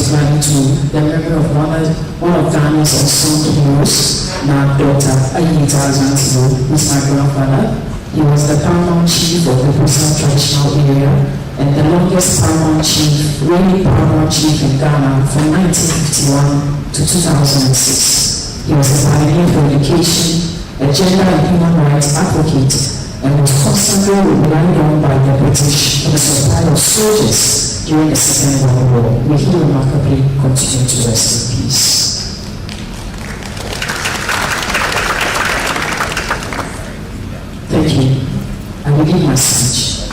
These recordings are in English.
was married to the memory of one of Ghana's unsung heroes, now Dr. Ayita Chancellor, who is my grandfather. He was the paramount chief of the Busa traditional area and the longest paramount chief, reigning paramount chief in Ghana from 1951 to 2006. He was a pioneer for education, a gender and human rights advocate, and was constantly relied on by the British for the supply of soldiers during the Second World War. May he remarkably continue to rest in peace. Thank you. I will begin my speech.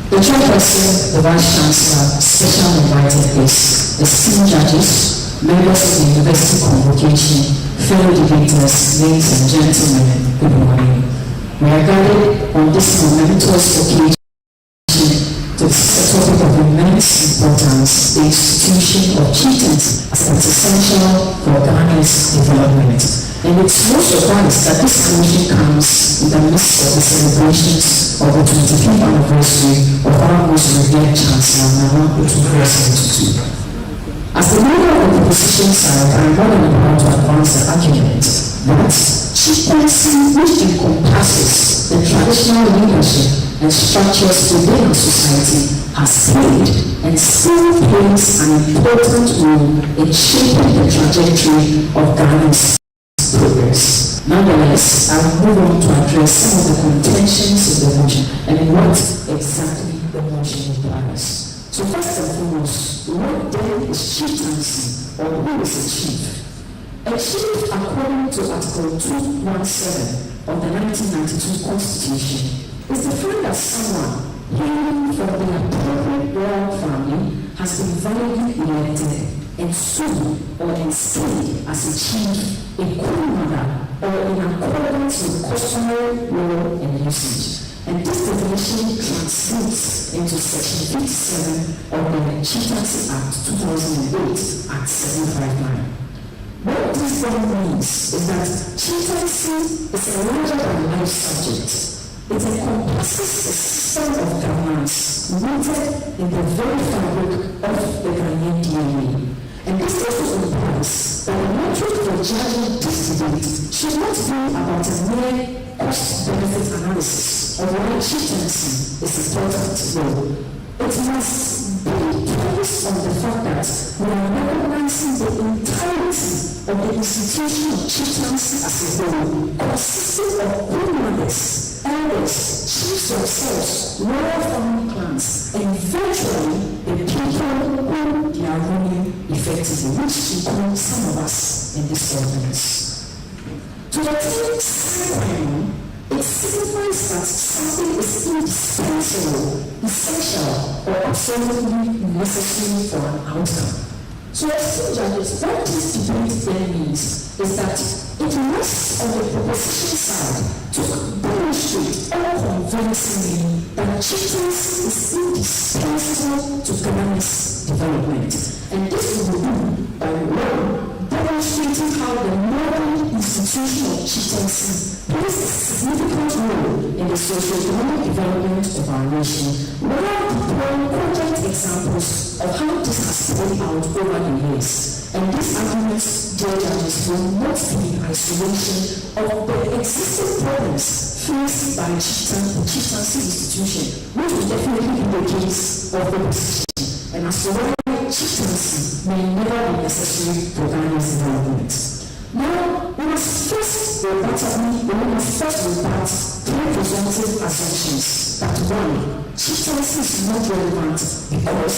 The chairperson, the Vice Chancellor, special invited guests, esteemed judges, members of the University Convocation, fellow debaters, ladies and gentlemen, good morning. We are gathered on this momentous occasion to discuss a topic of immense importance, the institution of chieftaincy as it is essential for Ghana's development. And it's no surprise that this occasion comes in the midst of the celebrations of the 25th anniversary of our most revered Chancellor, Nana Akufo-Addo. As the leader of the opposition side, I am more than about to advance the argument that chieftaincy, which encompasses the traditional leadership and structures within our society, has played and still plays an important role in shaping the trajectory of Ghana's progress. Nonetheless, I will move on to address some of the contentions in the motion and what exactly the motion implies. So first and foremost, what then is chieftaincy, or who is a chief? A chief, according to Article 217 of the 1992 Constitution, is defined as someone hailing from the appropriate royal family, has been validly elected, and soon or installed as a chief, a queen mother, or in accordance with customary law and usage. And this definition translates into Section 57 of the Chieftaincy Act 2008 Act 759. What this then means is that chieftaincy is a larger than life subject. It encompasses a system of governance rooted in the very fabric of the Ghanaian DNA. And this also implies that the metric for judging this debate should not be about a mere cost-benefit analysis of why chieftaincy is important. No. It must be premised on the fact that we are recognizing the entirety of the institution of chieftaincy as a whole, consisting of grandmothers, elders, chiefs themselves, royal family clans, and eventually the people whom they are ruling effectively, which includes some of us in this audience. To attain sine, it signifies that something is indispensable, essential, or absolutely necessary for an outcome. So as judges, what this debate then means is that it rests on the proposition side to demonstrate unconvincingly that chieftaincy is indispensable to Ghana's development. And this will be done by one, demonstrating how the modern institution of chieftaincy plays a significant role in the socio-economic development of our nation, while deploying concrete examples of how this has played out over the years. And these arguments, dear judges, will not be in isolation of the existing problems faced by the chieftaincy institution, which will definitely be the case of the opposition. And as to why chieftaincy may never be necessary for Ghana's development. Now, we must first rebut three presumptive assumptions that one, chieftaincy is not relevant because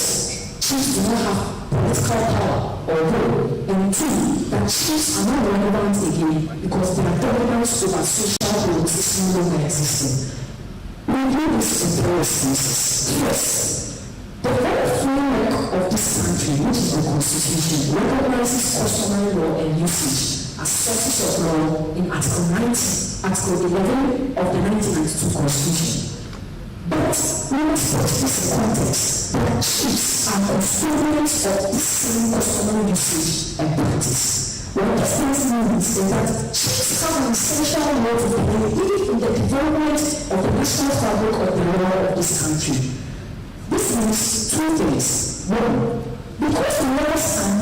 chiefs do not have political power or role, and two, that chiefs are not relevant again because their dominance over social roles is no longer existing. We view this in three instances. First, the very framework of this country, which is the Constitution, recognizes customary law and usage as sources of law in Article 11 of the 1992 Constitution. But we must put this in context that chiefs are custodians of this same customary usage and practice. What this means is that chiefs have an essential role to play in the development of the national fabric of the law of this country. This means two things. One, because the laws are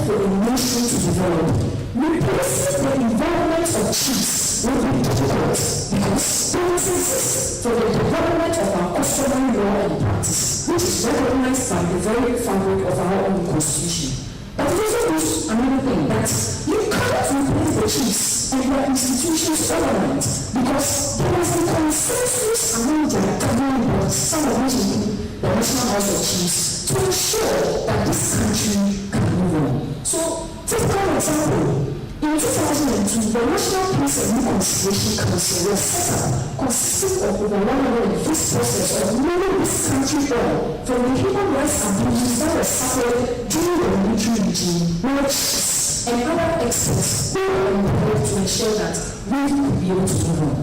for a nation to develop. Replacing the involvement of chiefs will be difficult because policy exists for the development of our customary law and practice, which is recognized by the very fabric of our own constitution. But it also means another thing, that you cannot replace the chiefs and their institutions overnight, because there is a consensus among their governing bodies, some of which include the National House of Chiefs, to ensure that this country can move on. So, take an example. In 2002, the National Peace and Reconciliation Council was set up, consisting of over 100 this process of moving this country on from the human rights abuses that were suffered during the military regime, where chiefs and other experts who were employed to ensure that we could be able to move on.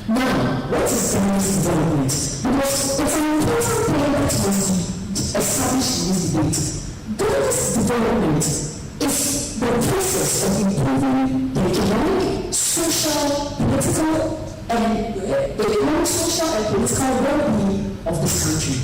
Now, what is governance development? Because it's an important thing that must be established in this debate. Governance development is the process of improving the economic, social, political, and political well-being of this country.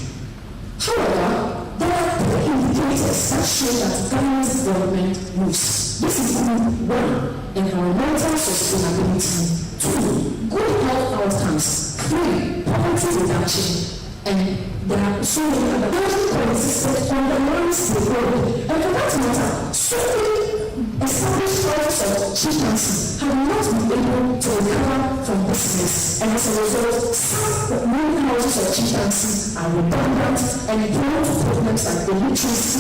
However, there are three indicators that show that governance development moves. This includes 1. Environmental sustainability, 2. Good health outcomes, 3. Poverty reduction, and there are so many other things coexisted on the lines they hold. And for that matter, so many established levels of chieftaincy have not been able to recover from this mess. And as a result, some many houses of chieftaincy are redundant and prone to problems like illiteracy,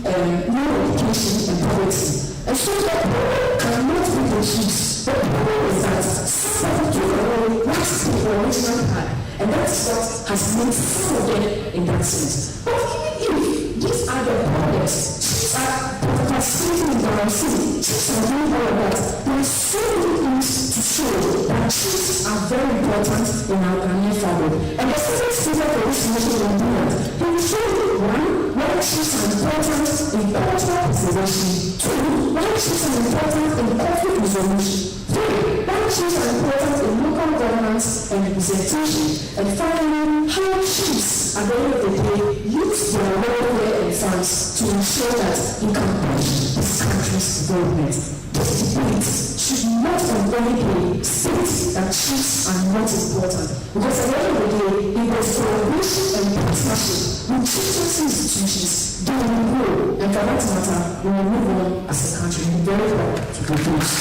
low education, and poverty. And so the problem cannot be the chiefs. The problem is that somebody took away what the original had. And that's what has made some of them in that sense. But even if these are the problems, chiefs are participating in the city, chiefs are doing all of that, there are so many things to show that chiefs are very important in our Ghanaian fabric. And the second speaker for this nation will do that. He will show you, 1, why chiefs are important in cultural preservation, 2, why chiefs are important in conflict resolution, 3, why chiefs are important in local governance and representation, and finally, how chiefs at the end of the day use their welfare and funds to ensure that we can push this country's development. This debate should not only state that chiefs are not important, because at the end of the day, if there's collaboration and partnership with chieftaincy institutions, they will grow, and for that matter, we will move on as a country. We're very proud to propose.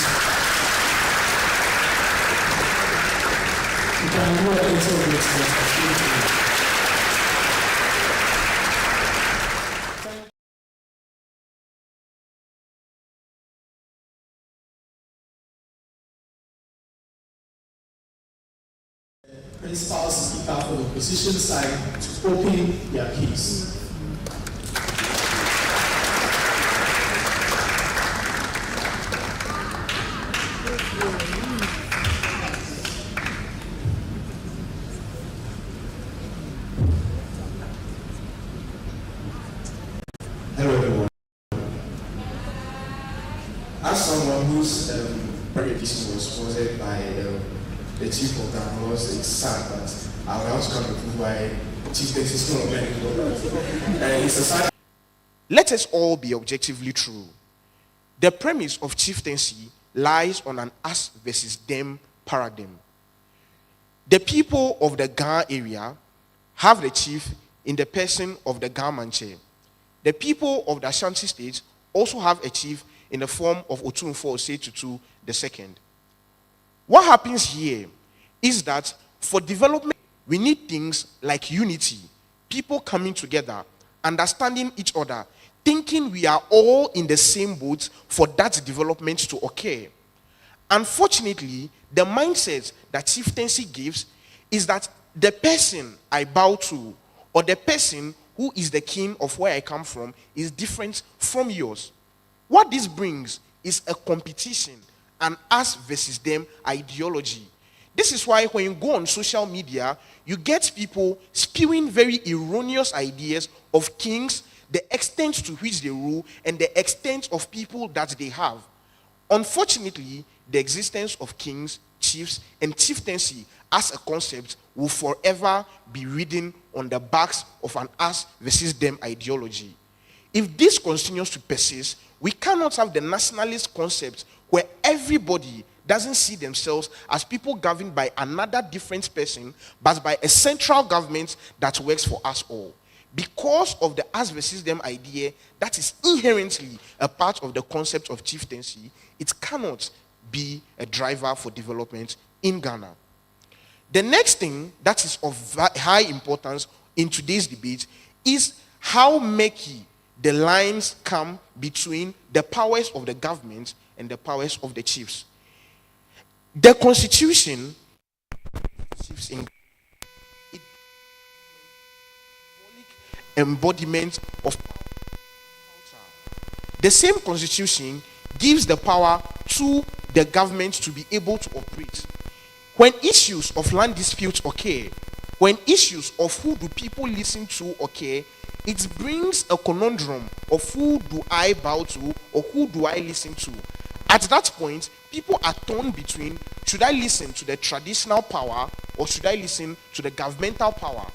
Principals speak up for the opposition side to open their case. Hello everyone. As someone whose prejudice was sponsored by the chief of the house, it's sad, but I will also come to prove why chieftaincy is still very important. Let us all be objectively true. The premise of chieftaincy lies on an us versus them paradigm. The people of the Ga area have the chief in the person of the Ga Manche. The people of the Ashanti state also have a chief in the form of Otumfo Osei Tutu II. What happens here is that for development, we need things like unity, people coming together, understanding each other, thinking we are all in the same boat for that development to occur. Unfortunately, the mindset that chieftaincy gives is that the person I bow to, or the person who is the king of where I come from, is different from yours. What this brings is a competition, an us versus them ideology. This is why when you go on social media, you get people spewing very erroneous ideas of kings, the extent to which they rule, and the extent of people that they have. Unfortunately, the existence of kings, chiefs, and chieftaincy as a concept will forever be ridden on the backs of an us versus them ideology. If this continues to persist, we cannot have the nationalist concept where everybody doesn't see themselves as people governed by another different person, but by a central government that works for us all. Because of the us versus them idea that is inherently a part of the concept of chieftaincy, it cannot be a driver for development in Ghana. The next thing that is of high importance in today's debate is how murky the lines come between the powers of the government and the powers of the chiefs. The constitution in embodiment of culture. The same constitution gives the power to the government to be able to operate. When issues of land disputes occur, when issues of who do people listen to occur, it brings a conundrum of who do I bow to or who do I listen to. At that point, people are torn between, should I listen to the traditional power or should I listen to the governmental power?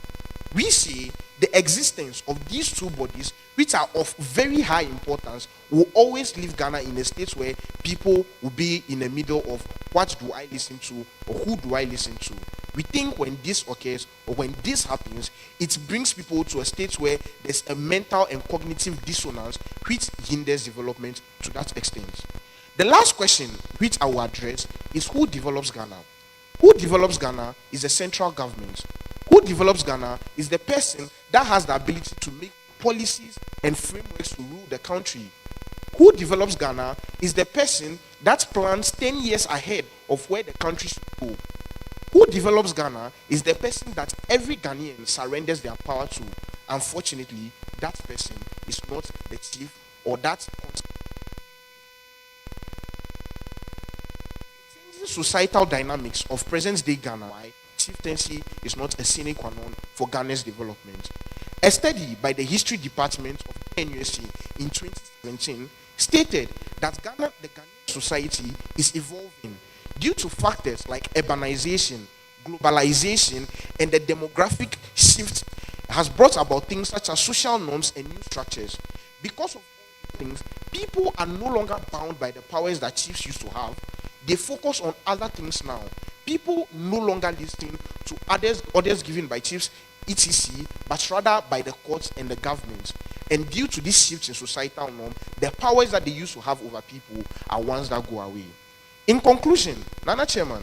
We see the existence of these two bodies, which are of very high importance, will always leave Ghana in a state where people will be in the middle of what do I listen to or who do I listen to. We think when this occurs or when this happens, it brings people to a state where there's a mental and cognitive dissonance which hinders development to that extent. The last question which I will address is who develops Ghana? Who develops Ghana is the central government. Who develops Ghana is the person that has the ability to make policies and frameworks to rule the country. Who develops Ghana is the person that plans 10 years ahead of where the country should go. Who develops Ghana is the person that every Ghanaian surrenders their power to. Unfortunately, that person is not the chief or that societal dynamics of present-day Ghana. Why chieftaincy is not a sine qua non for Ghana's development. A study by the History Department of KNUST in 2017 stated that the Ghanaian society is evolving due to factors like urbanization, globalization, and the demographic shift has brought about things such as social norms and new structures. Because of all things, people are no longer bound by the powers that chiefs used to have. They focus on other things now. People no longer listen to orders given by chiefs, etc., but rather by the courts and the government. And due to this shift in societal norm, the powers that they used to have over people are ones that go away. In conclusion, Nana Chairman,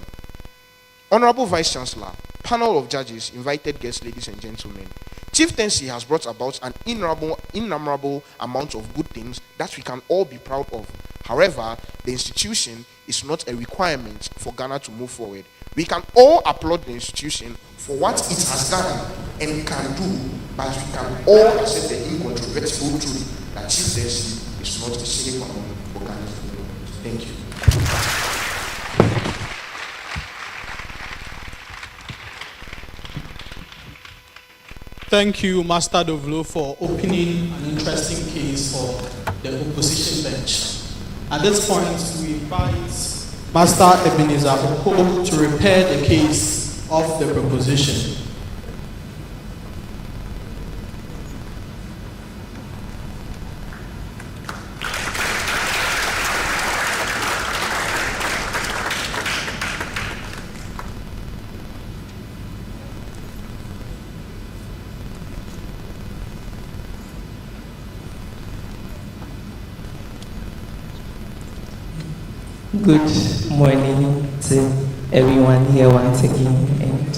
Honorable Vice Chancellor, panel of judges, invited guests, ladies and gentlemen, chieftaincy has brought about an innumerable amount of good things that we can all be proud of. However, the institution is not a requirement for Ghana to move forward. We can all applaud the institution for what it has done and can do, but we can all accept the incontrovertible truth that chieftaincy is not a sine qua non for Ghana's development. Thank you. Thank you, Master Dovlo, for opening an interesting case for the opposition bench. At this point, we invite Master Ebenezer Oko to repair the case of the proposition. Good morning to everyone here once again, and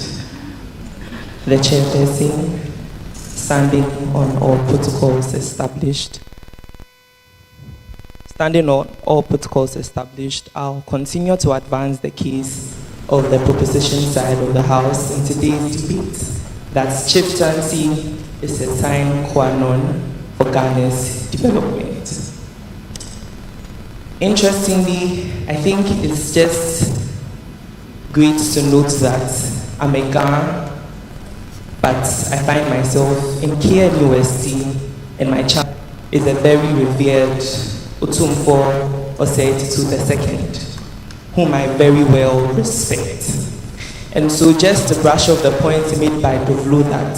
the chairperson, standing on all protocols established. Standing on all protocols established, I'll continue to advance the case of the proposition side of the House in today's debate. That's chieftaincy is a sine qua non for Ghana's development. Interestingly, I think it's just great to note that I'm a Ghan, but I find myself in KNUST, and my child is a very revered Otumfo Osei II, whom I very well respect. And so just to brush off the point made by Dovlo that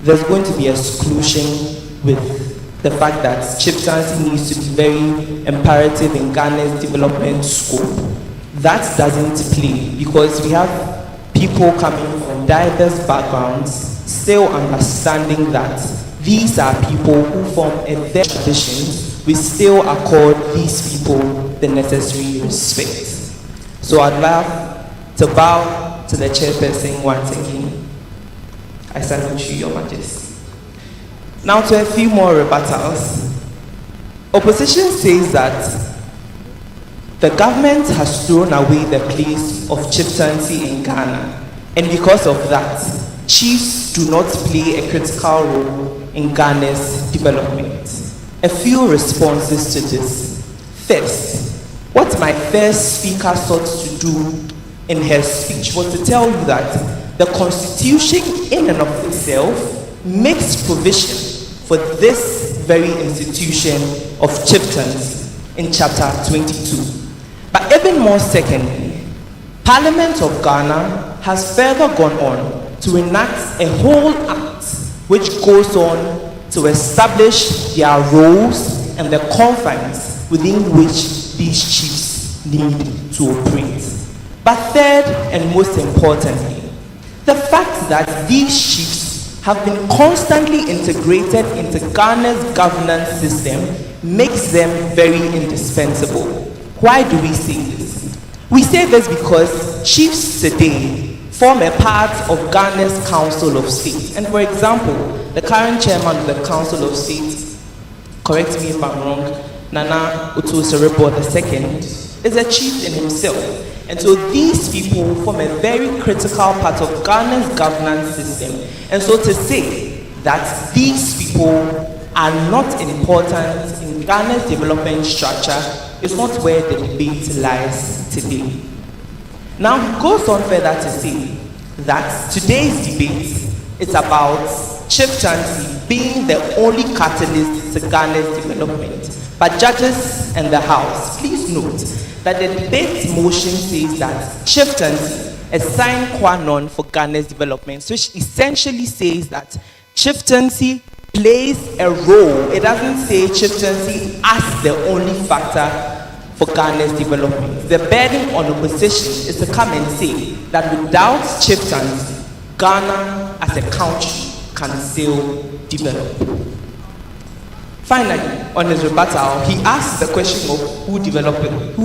there's going to be exclusion with the fact that chieftaincy needs to be very imperative in Ghana's development scope. That doesn't play because we have people coming from diverse backgrounds still understanding that these are people who form a very tradition. We still accord these people the necessary respect. So I'd love to bow to the chairperson once again. I salute you, Your Majesty. Now to a few more rebuttals. Opposition says that the government has thrown away the place of chieftaincy in Ghana, and because of that, chiefs do not play a critical role in Ghana's development. A few responses to this. First, what my first speaker sought to do in her speech was to tell you that the Constitution in and of itself makes provision for this very institution of chieftaincy in chapter 22. But even more secondly, Parliament of Ghana has further gone on to enact a whole act which goes on to establish their roles and the confines within which these chiefs need to operate. But third and most importantly, the fact that these chiefs have been constantly integrated into Ghana's governance system makes them very indispensable. Why do we say this? We say this because chiefs today form a part of Ghana's Council of State. And for example, the current chairman of the Council of State, correct me if I'm wrong, Nana Otu-Serebo II, is a chief in himself. And so these people form a very critical part of Ghana's governance system. And so to say that these people are not important in Ghana's development structure is not where the debate lies today. Now he goes on further to say that today's debate is about chieftaincy being the only catalyst to Ghana's development. But judges and the House, please note that the debate motion says that chieftaincy is sine qua non for Ghana's development, which essentially says that chieftaincy plays a role. It doesn't say chieftaincy as the only factor for Ghana's development. The burden on opposition is to come and say that without chieftaincy, Ghana as a country can still develop. Finally, on his rebuttal, he asks the question of who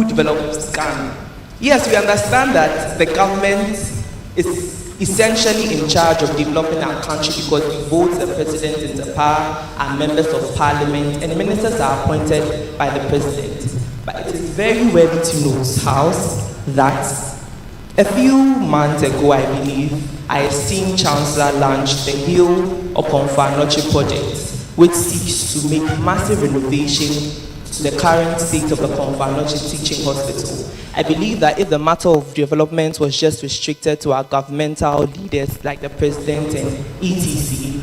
develops Ghana. Yes, we understand that the government is essentially in charge of developing our country because we vote the president into power, our members of parliament, and ministers are appointed by the president. But it is very worthy to note, House, that a few months ago, I believe, I esteemed Chancellor launched the Hill Okonfa-Anoche project, which seeks to make massive renovation to the current state of the Okonfa-Anoche Teaching Hospital. I believe that if the matter of development was just restricted to our governmental leaders like the president and etc.,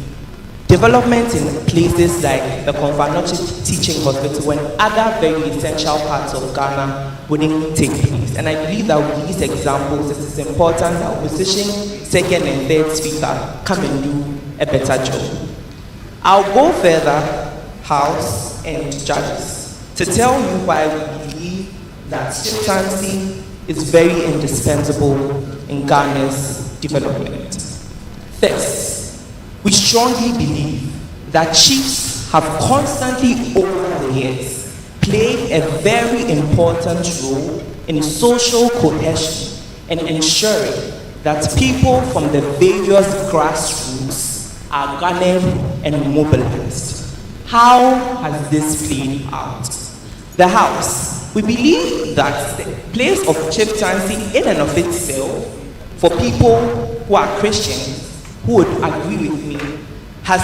development in places like the Okonfa-Anoche Teaching Hospital and other very essential parts of Ghana wouldn't take place. And I believe that with these examples, it is important that opposition, second and third speaker come and do a better job. I'll go further, House and judges, to tell you why we believe that chieftaincy is very indispensable in Ghana's development. First, we strongly believe that chiefs have constantly over the years played a very important role in social cohesion and ensuring that people from the various grassroots are garnered and mobilized. How has this played out? The House, we believe that the place of chieftaincy in and of itself, for people who are Christians, who would agree with me, has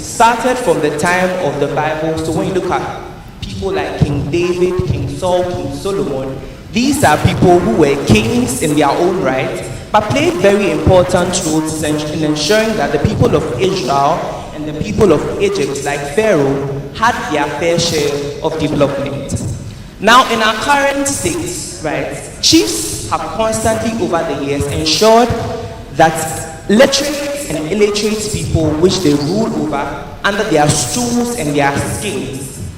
started from the time of the Bible. So when you look at people like King David, King Saul, King Solomon, these are people who were kings in their own right, but played very important roles in ensuring that the people of Israel and the people of Egypt, like Pharaoh, had their fair share of development. Now, in our current state, chiefs have constantly over the years ensured that literacy and illiterate people which they rule over under their stools and their skins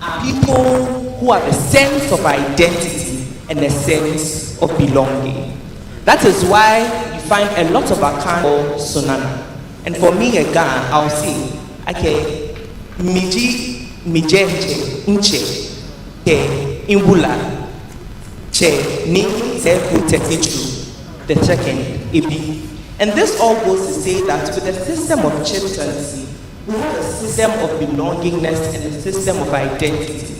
are people who have a sense of identity and a sense of belonging. That is why you find a lot of Akan or Sonana. And for me, again, I'll say, okay, Miji, Mijenche, Nche, Ke, Imbula, Che, Ni, Sefu, Tekichu, the second, Ibi. And this all goes to say that with the system of chieftaincy, we have a system of belongingness and a system of identity.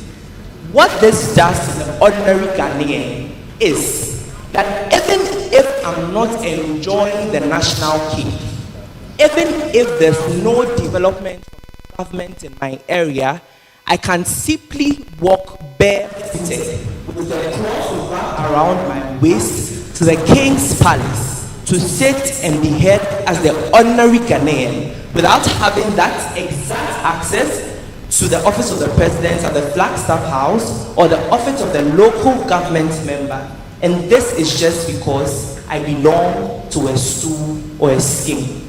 What this does to the ordinary Ghanaian is that even if I'm not enjoying the national cake, even if there's no development of government in my area, I can simply walk barefooted with a cloth around my waist to the king's palace to sit and be heard as the ordinary Ghanaian without having that exact access to the office of the president at the Flagstaff House or the office of the local government member. And this is just because I belong to a stool or a scheme.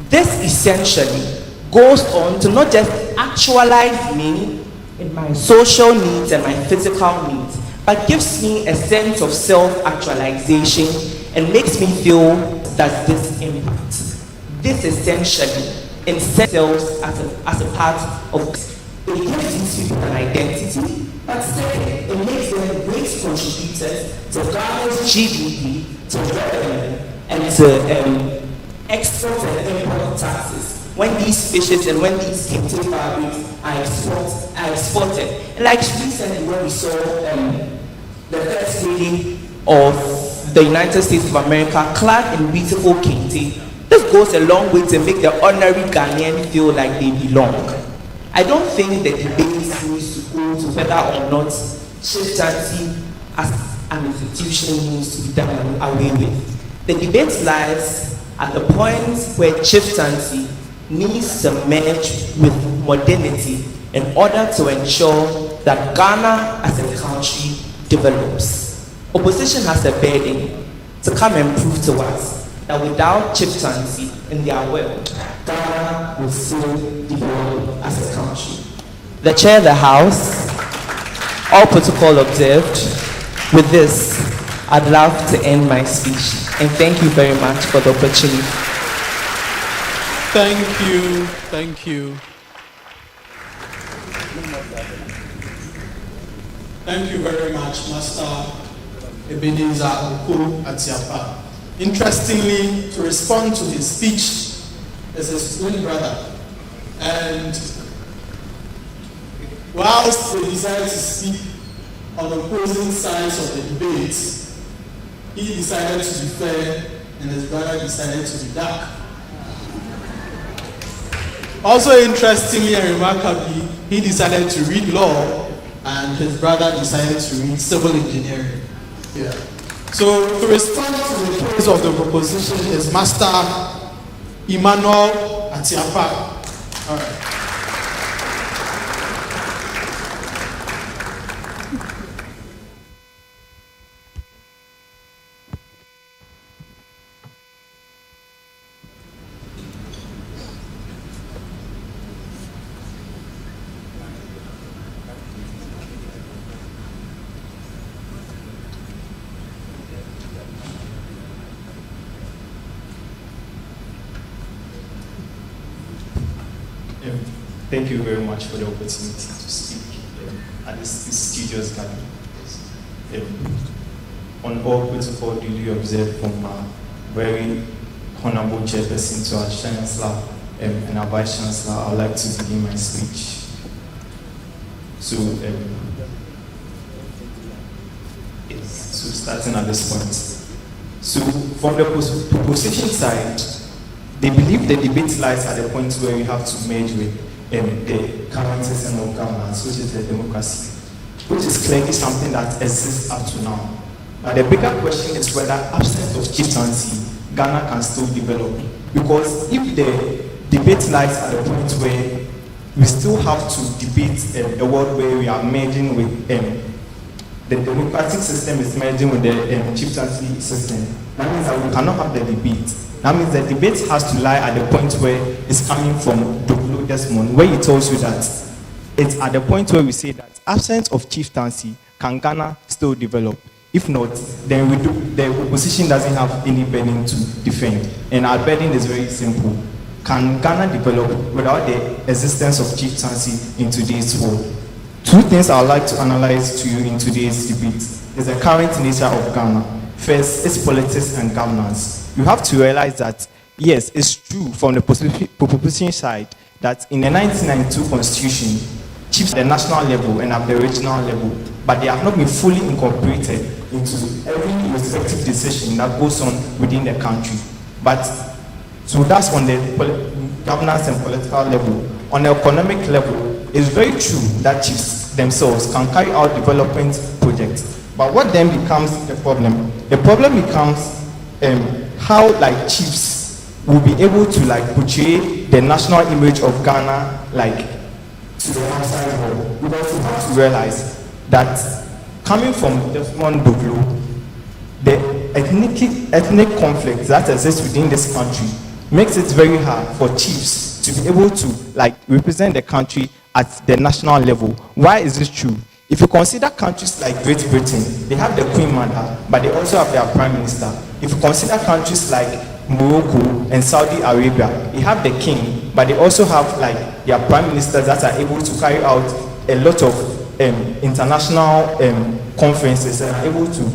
This essentially goes on to not just actualize me in my social needs and my physical needs, but gives me a sense of self-actualization and makes me feel that this impact. This essentially themselves as a part of it gives these people an identity, but second, it makes them great contributors to Ghana's GDP, to revenue, and to export and import taxes. When these fishes and when these captive fabrics are exported. And like recently when we saw the first lady of the United States of America clad in beautiful kente, this goes a long way to make the ordinary Ghanaian feel like they belong. I don't think the debate needs to go to whether or not chieftaincy as an institution needs to be done away with. The debate lies at the point where chieftaincy needs to merge with modernity in order to ensure that Ghana as a country develops. Opposition has a burden to come and prove to us that without chieftaincy in their world, Ghana will still develop as a country. The chair of the House, all protocol observed. With this, I'd love to end my speech. And thank you very much for the opportunity. Thank you. Thank you. Thank you very much, Master Ebenezer Oko Atiapa. Interestingly, to respond to his speech is his twin brother. And whilst they decided to speak on the opposing sides of the debate, he decided to be fair and his brother decided to be dark. Also interestingly and remarkably, he decided to read law and his brother decided to read civil engineering. Yeah. So to respond to the case of the proposition is Master Emmanuel Atiapa. All right. Thank you very much for the opportunity to speak at this studious gathering. On all protocol duly observed from our very honorable chairperson to our Chancellor and our Vice Chancellor, I would like to begin my speech. So, starting at this point. So, from the opposition side, they believe the debate lies at the point where we have to merge with the current system of governance, which is the democracy, which is clearly something that exists up to now. But the bigger question is whether absence of chieftaincy, Ghana can still develop. Because if the debate lies at the point where we still have to debate a world where we are merging with the democratic system is merging with the chieftaincy system, that means that we cannot have the debate. That means the debate has to lie at the point where it's coming from Dr. Desmond, where he tells you that it's at the point where we say that absence of chieftaincy, can Ghana still develop? If not, then the opposition doesn't have any burden to defend. And our burden is very simple. Can Ghana develop without the existence of chieftaincy in today's world? Two things I would like to analyze to you in today's debate is the current nature of Ghana. First, its politics and governance. You have to realize that, yes, it's true from the proposition side that in the 1992 constitution, chiefs at the national level and at the regional level, but they have not been fully incorporated into every respective decision that goes on within the country. But so that's on the governance and political level. On the economic level, it's very true that chiefs themselves can carry out development projects. But what then becomes the problem? The problem becomes how like chiefs will be able to like portray the national image of Ghana like to the outside world. Because you have to realize that coming from Desmond Tutu, the ethnic conflict that exists within this country makes it very hard for chiefs to be able to like represent the country at the national level. Why is this true? If you consider countries like Great Britain, they have the Queen Mother, but they also have their Prime Minister. If you consider countries like Morocco and Saudi Arabia, they have the King, but they also have like their Prime Ministers that are able to carry out a lot of international conferences and are able to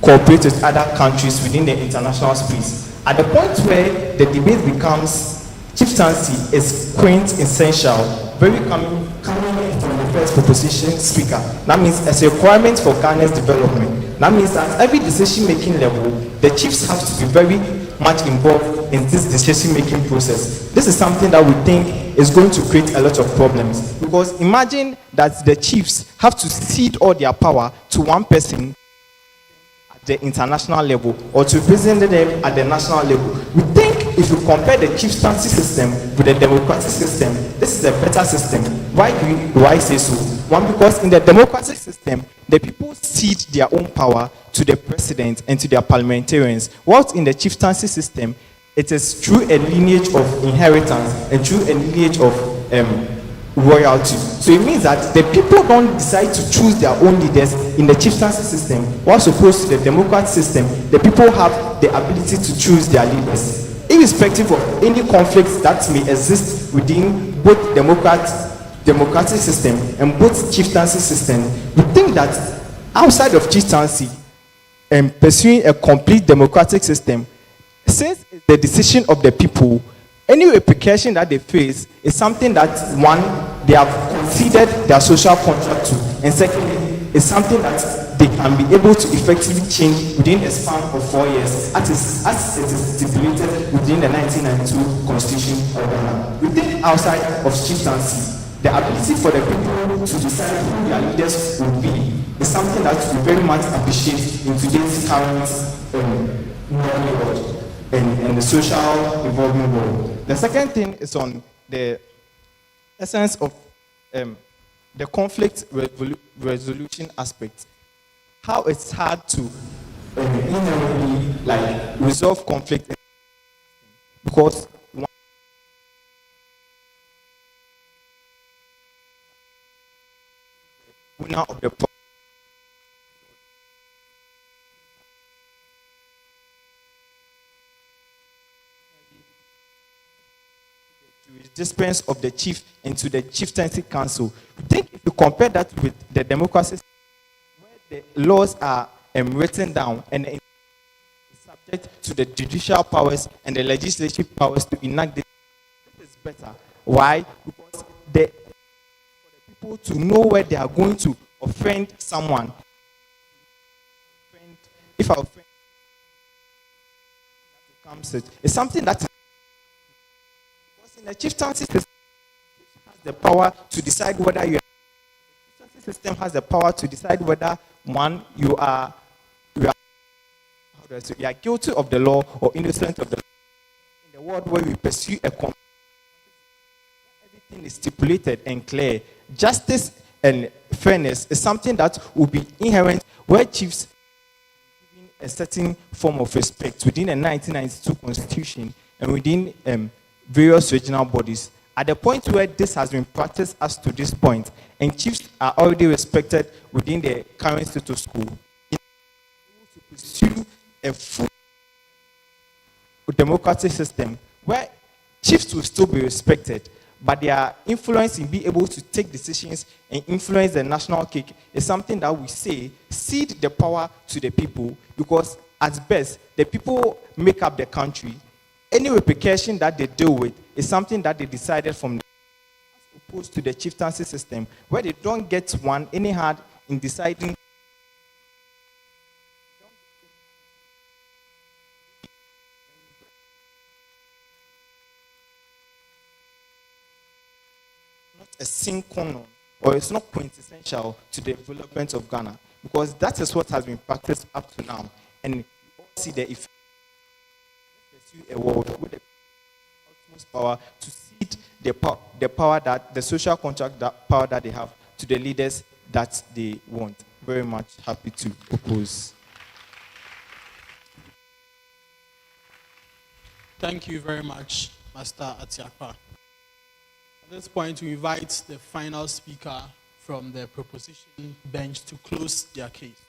cooperate with other countries within the international space. At the point where the debate becomes chieftaincy is quaint, essential, very coming from the first proposition speaker. That means as a requirement for Ghana's development. That means at every decision-making level, the chiefs have to be very much involved in this decision-making process. This is something that we think is going to create a lot of problems. Because imagine that the chiefs have to cede all their power to one person at the international level or to represent them at the national level. We think if you compare the chieftaincy system with the democratic system, this is a better system. Why do I say so? One, because in the democratic system, the people cede their own power to the president and to their parliamentarians. Whilst in the chieftaincy system, it is through a lineage of inheritance and through a lineage of royalty. So it means that the people don't decide to choose their own leaders in the chieftaincy system, whilst opposed to the democratic system, the people have the ability to choose their leaders. Irrespective of any conflicts that may exist within both democratic system and both chieftaincy system, we think that outside of chieftaincy and pursuing a complete democratic system, since it's the decision of the people, any repercussion that they face is something that, one, they have conceded their social contract to, and secondly, is something that they can be able to effectively change within a span of 4 years, as it is stipulated within the 1992 Constitution of Ghana. We think outside of chieftaincy, the ability for the people to decide who their leaders will be is something that we very much appreciate in today's current world and the social evolving world. The second thing is on the essence of the conflict resolution aspect. How it's hard to inherently like resolve conflict because winner of the jurisdiction of the chief into the chieftaincy council. I think if you compare that with the democracy, where the laws are written down and is subject to the judicial powers and the legislative powers to enact this is better. Why? Because for the people to know where they are going to offend someone. If I offend, it's something that in the chieftaincy system has the power to decide whether you system has the power to decide whether one you are guilty of the law or innocent of the law. In the world where we pursue a everything is stipulated and clear. Justice and fairness is something that will be inherent where chiefs a certain form of respect within the 1992 Constitution and within various regional bodies. At the point where this has been practiced as to this point, and chiefs are already respected within the current status quo, in order to pursue a full democratic system where chiefs will still be respected, but their influence in being able to take decisions and influence the national cake is something that we say cede the power to the people, because at best, the people make up the country. Any repercussion that they deal with is something that they decided from, as opposed to the chieftaincy system, where they don't get one any hand in deciding. Not a sine qua non, or it's not quintessential to the development of Ghana, because that is what has been practiced up to now, and you all see the effect. Pursue a world with the utmost power to cede the power that the social contract power that they have to the leaders that they want. Very much happy to oppose. Thank you very much, Master Atiakpa. At this point, we invite the final speaker from the proposition bench to close their case.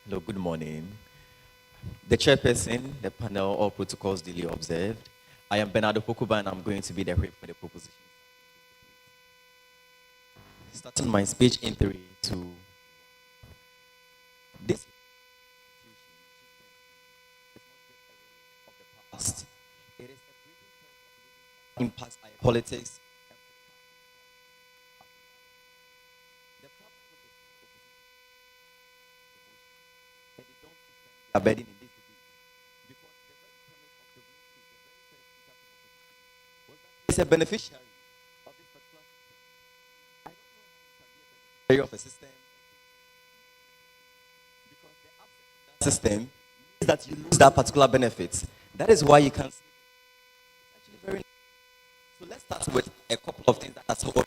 Hello, good morning. The chairperson, the panel, all protocols duly observed. I am Bernardo Pokuba, and I'm going to be the whip for the proposition. Starting my speech in 3, 2. This of the past. It is a impacts our politics. Are bedding in this debate because the very premise of the rule is the very first speaker was that it's a beneficiary of this particular system. I don't know how you can be a beneficiary of a system because the absence of that system means that you lose that particular benefit. That is why you can see it's actually very. So let's start with a couple of things that are so.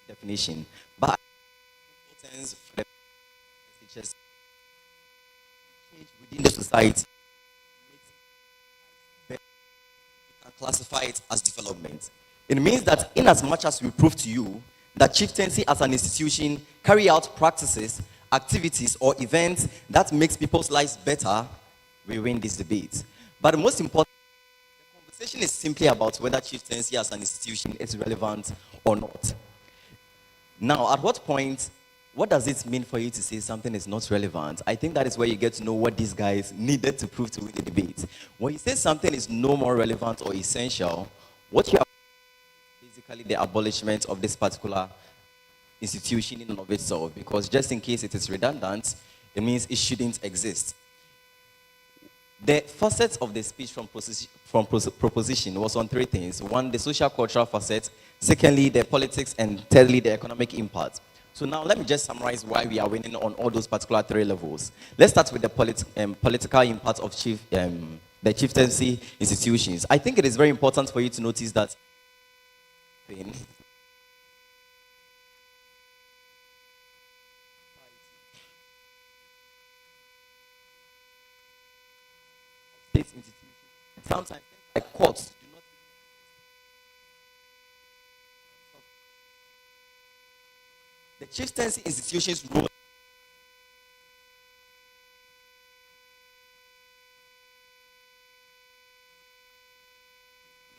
Definition, but importance for the messages change within the society makes better. You can classify it as development. It means that in as much as we prove to you that chieftaincy as an institution carry out practices, activities, or events that makes people's lives better, we win this debate. But the most important, the conversation is simply about whether chieftaincy as an institution is relevant or not. Now, at what point, what does it mean for you to say something is not relevant? I think that is where you get to know what these guys needed to prove to win the debate. When you say something is no more relevant or essential, what you are basically the abolishment of this particular institution in and of itself, because just in case it is redundant, it means it shouldn't exist. The facets of the speech from proposition was on 3 things. 1, the social cultural facet. Secondly, the politics. And thirdly, the economic impact. So now let me just summarize why we are winning on all those particular 3 levels. Let's start with the political impact of the chieftaincy institutions. I think it is very important for you to notice that state institutions. Sometimes things like courts do not. The chieftaincy institutions rule.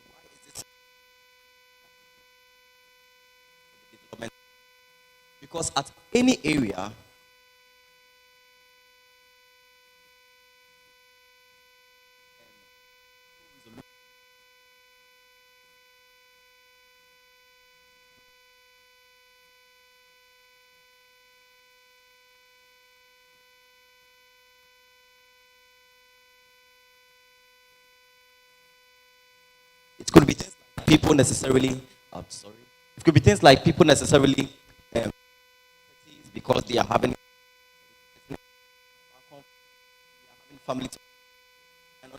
Why is this development? Because at any area, it could be things like people necessarily, I'm sorry, it could be things like people necessarily because they are having family and you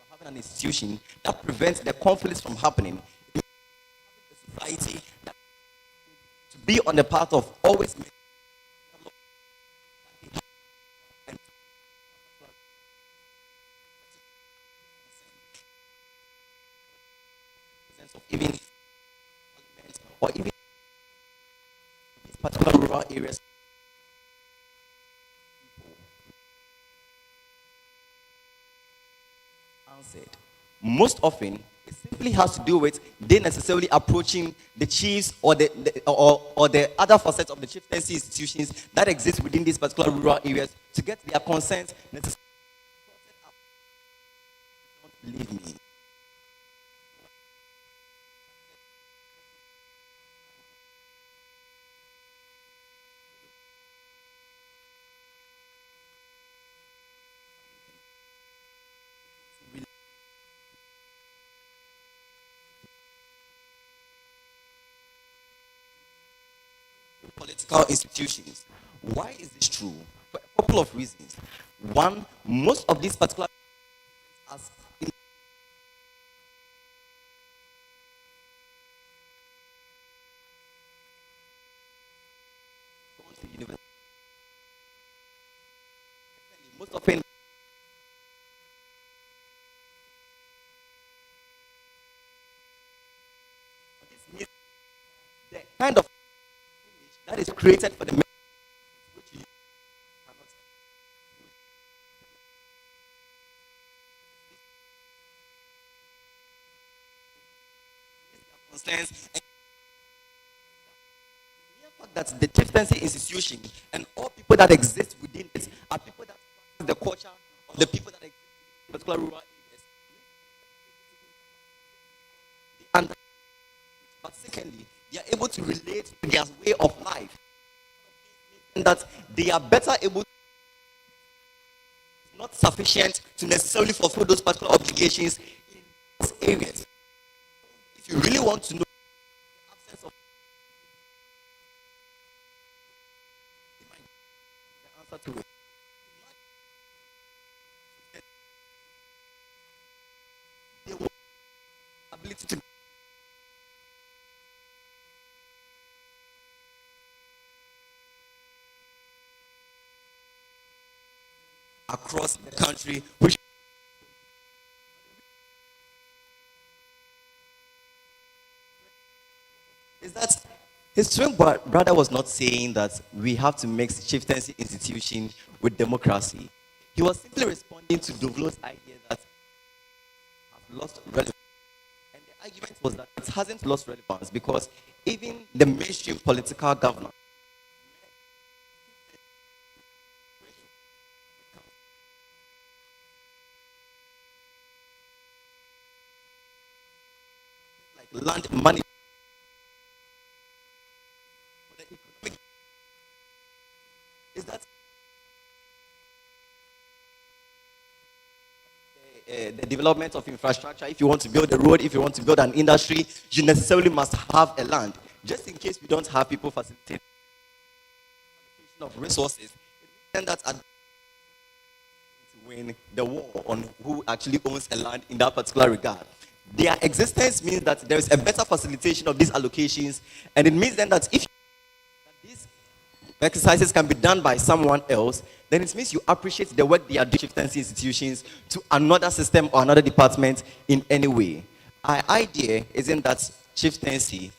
are having an institution that prevents the conflicts from happening. A society that to be on the path of always making sense of even or even these particular rural areas. Answered. Most often, it simply has to do with they necessarily approaching the chiefs or or the other facets of the chieftaincy institutions that exist within these particular rural areas to get their consent necessarily. Don't believe me. Political institutions. Why is this true? For a couple of reasons. One, most of these particular as in university, most often the kind of that is created for the which you cannot concerns and the fact that the chieftaincy institution and all people that exist within it are people that practice the culture of the people that exist in particular rural areas. And but secondly, they are able to relate to their way of life. And that they are better able to, not sufficient to necessarily fulfill those particular obligations in those areas. If you really want to know the absence of the answer to it, they will ability to across the country, which is that his twin brother was not saying that we have to mix chieftaincy institution with democracy. He was simply responding to Dovlo's idea that has lost relevance. And the argument was that it hasn't lost relevance because even the mainstream political governance land money for the economic is that the development of infrastructure. If you want to build a road, if you want to build an industry, you necessarily must have a land. Just in case we don't have people facilitating of resources, and that's to win the war on who actually owns a land in that particular regard. Their existence means that there is a better facilitation of these allocations, and it means then that if that these exercises can be done by someone else, then it means you appreciate the work they are doing chieftaincy institutions to another system or another department in any way. Our idea isn't that chieftaincy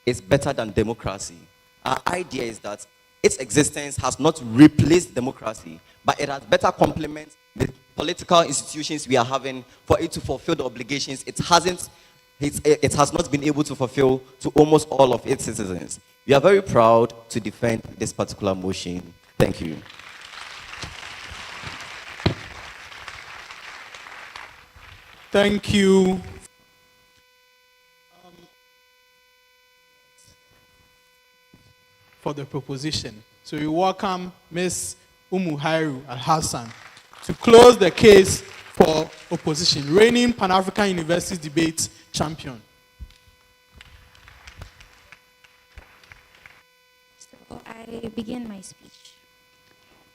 is better than democracy. Our idea is that its existence has not replaced democracy, but it has better complement the political institutions we are having for it to fulfill the obligations it has not been able to fulfill to almost all of its citizens. We are very proud to defend this particular motion. Thank you. Thank you. For the proposition. So we welcome Ms. Umuhairu Al-Hassan to close the case for opposition, reigning Pan-African University debate champion. So I begin my speech.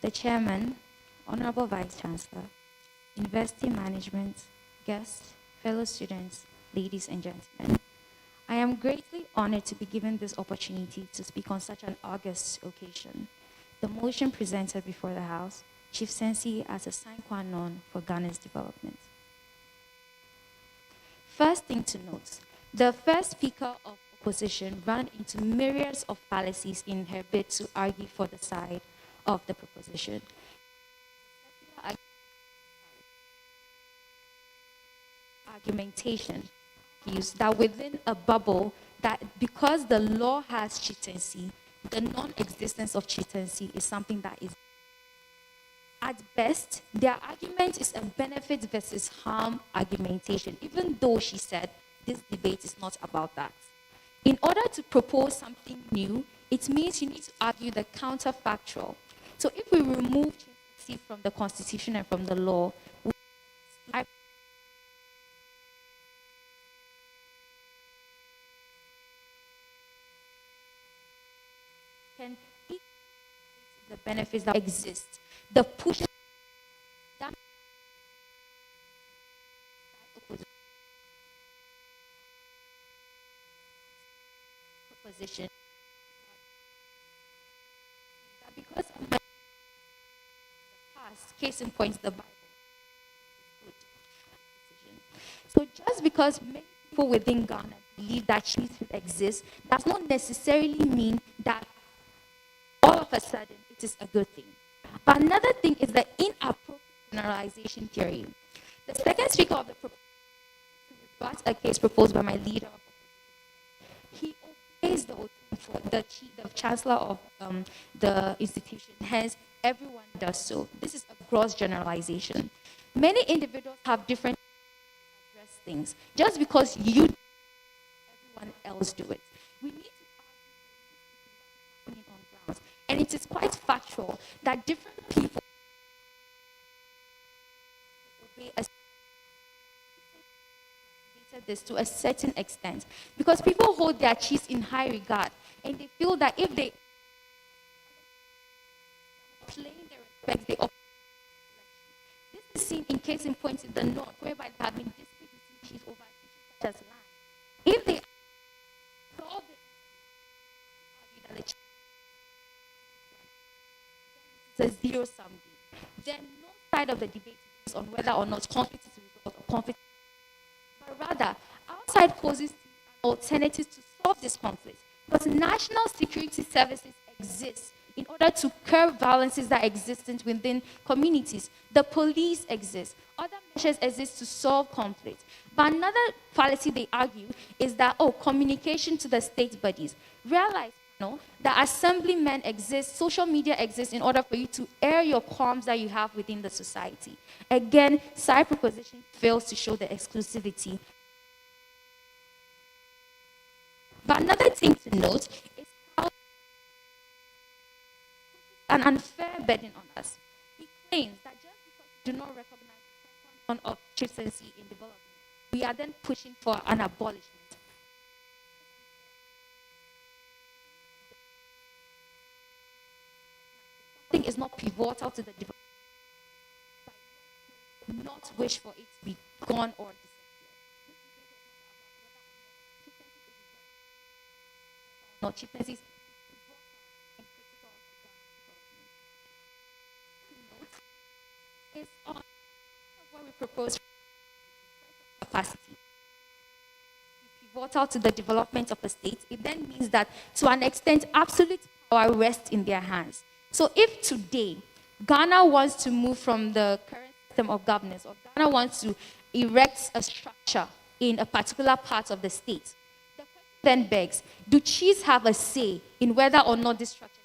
The chairman, Honorable Vice Chancellor, University management, guests, fellow students, ladies and gentlemen, I am greatly honored to be given this opportunity to speak on such an august occasion. The motion presented before the House, Chieftaincy as a sine qua non for Ghana's development. First thing to note, the first speaker of opposition ran into myriads of fallacies in her bid to argue for the side of the proposition. Argumentation argues that within a bubble, that because the law has chieftaincy, the non-existence of chieftaincy is something that is, at best, their argument is a benefit versus harm argumentation, even though she said this debate is not about that. In order to propose something new, it means you need to argue the counterfactual. So if we remove chieftaincy from the Constitution and from the law, can eat the benefits that exist. The push that proposition that because of the past, case in point, the Bible. So just because many people within Ghana believe that chiefs exist, does not necessarily mean that all of a sudden it is a good thing. But another thing is the inappropriate generalization theory. The second speaker of the proposal brought a case proposed by my leader. He obeys the chancellor of the institution, hence everyone does so. This is a gross generalization. Many individuals have different address things. Just because you do, everyone else do it. We need to argue on grounds. And it is quite factual that different people obey this to a certain extent. Because people hold their chiefs in high regard and they feel that if they claim their respect, they offer. This is seen in case in point in the north, whereby there have been disputes between chiefs over issues such as land. If they solve it, argue that the chief is a zero-sum game, then no side of the debate is on whether or not conflict is a result of conflict. But rather, our side poses alternatives to solve this conflict. Because national security services exist in order to curb violences that exist within communities. The police exist. Other measures exist to solve conflict. But another fallacy they argue is that, communication to the state bodies. Realize, that assemblymen exist, social media exists in order for you to air your qualms that you have within the society. Again, side proposition fails to show the exclusivity. But another thing to note is how an unfair burden on us. He claims that just because we do not recognize the second one of chieftaincy in development, we are then pushing for an abolishment. Something is not pivotal to the development. Not wish for it to be gone or disappear. Not chieftaincy is on what we propose capacity. Pivotal to the development of a state, it then means that to an extent, absolute power rests in their hands. So if today Ghana wants to move from the current system of governance, or Ghana wants to erect a structure in a particular part of the state, the question then begs, do chiefs have a say in whether or not this structure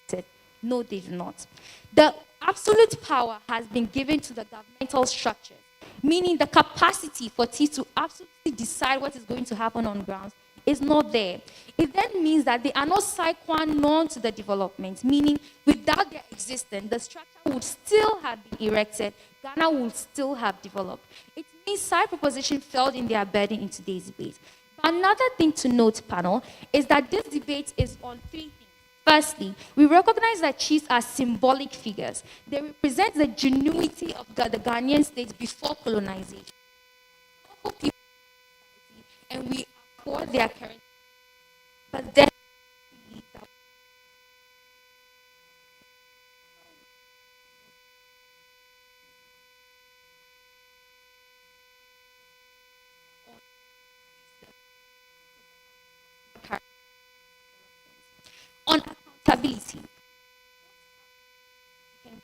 is erected? No, they do not. The absolute power has been given to the governmental structures, meaning the capacity for chiefs to absolutely decide what is going to happen on grounds is not there, it then means that they are not sine qua non to the development, meaning without their existence, the structure would still have been erected, Ghana would still have developed. It means side proposition failed in their burden in today's debate. But another thing to note, panel, is that this debate is on three things. Firstly, we recognize that chiefs are symbolic figures. They represent the genuity of the Ghanaian state before colonization. And we uphold their current. But then, on accountability, cannot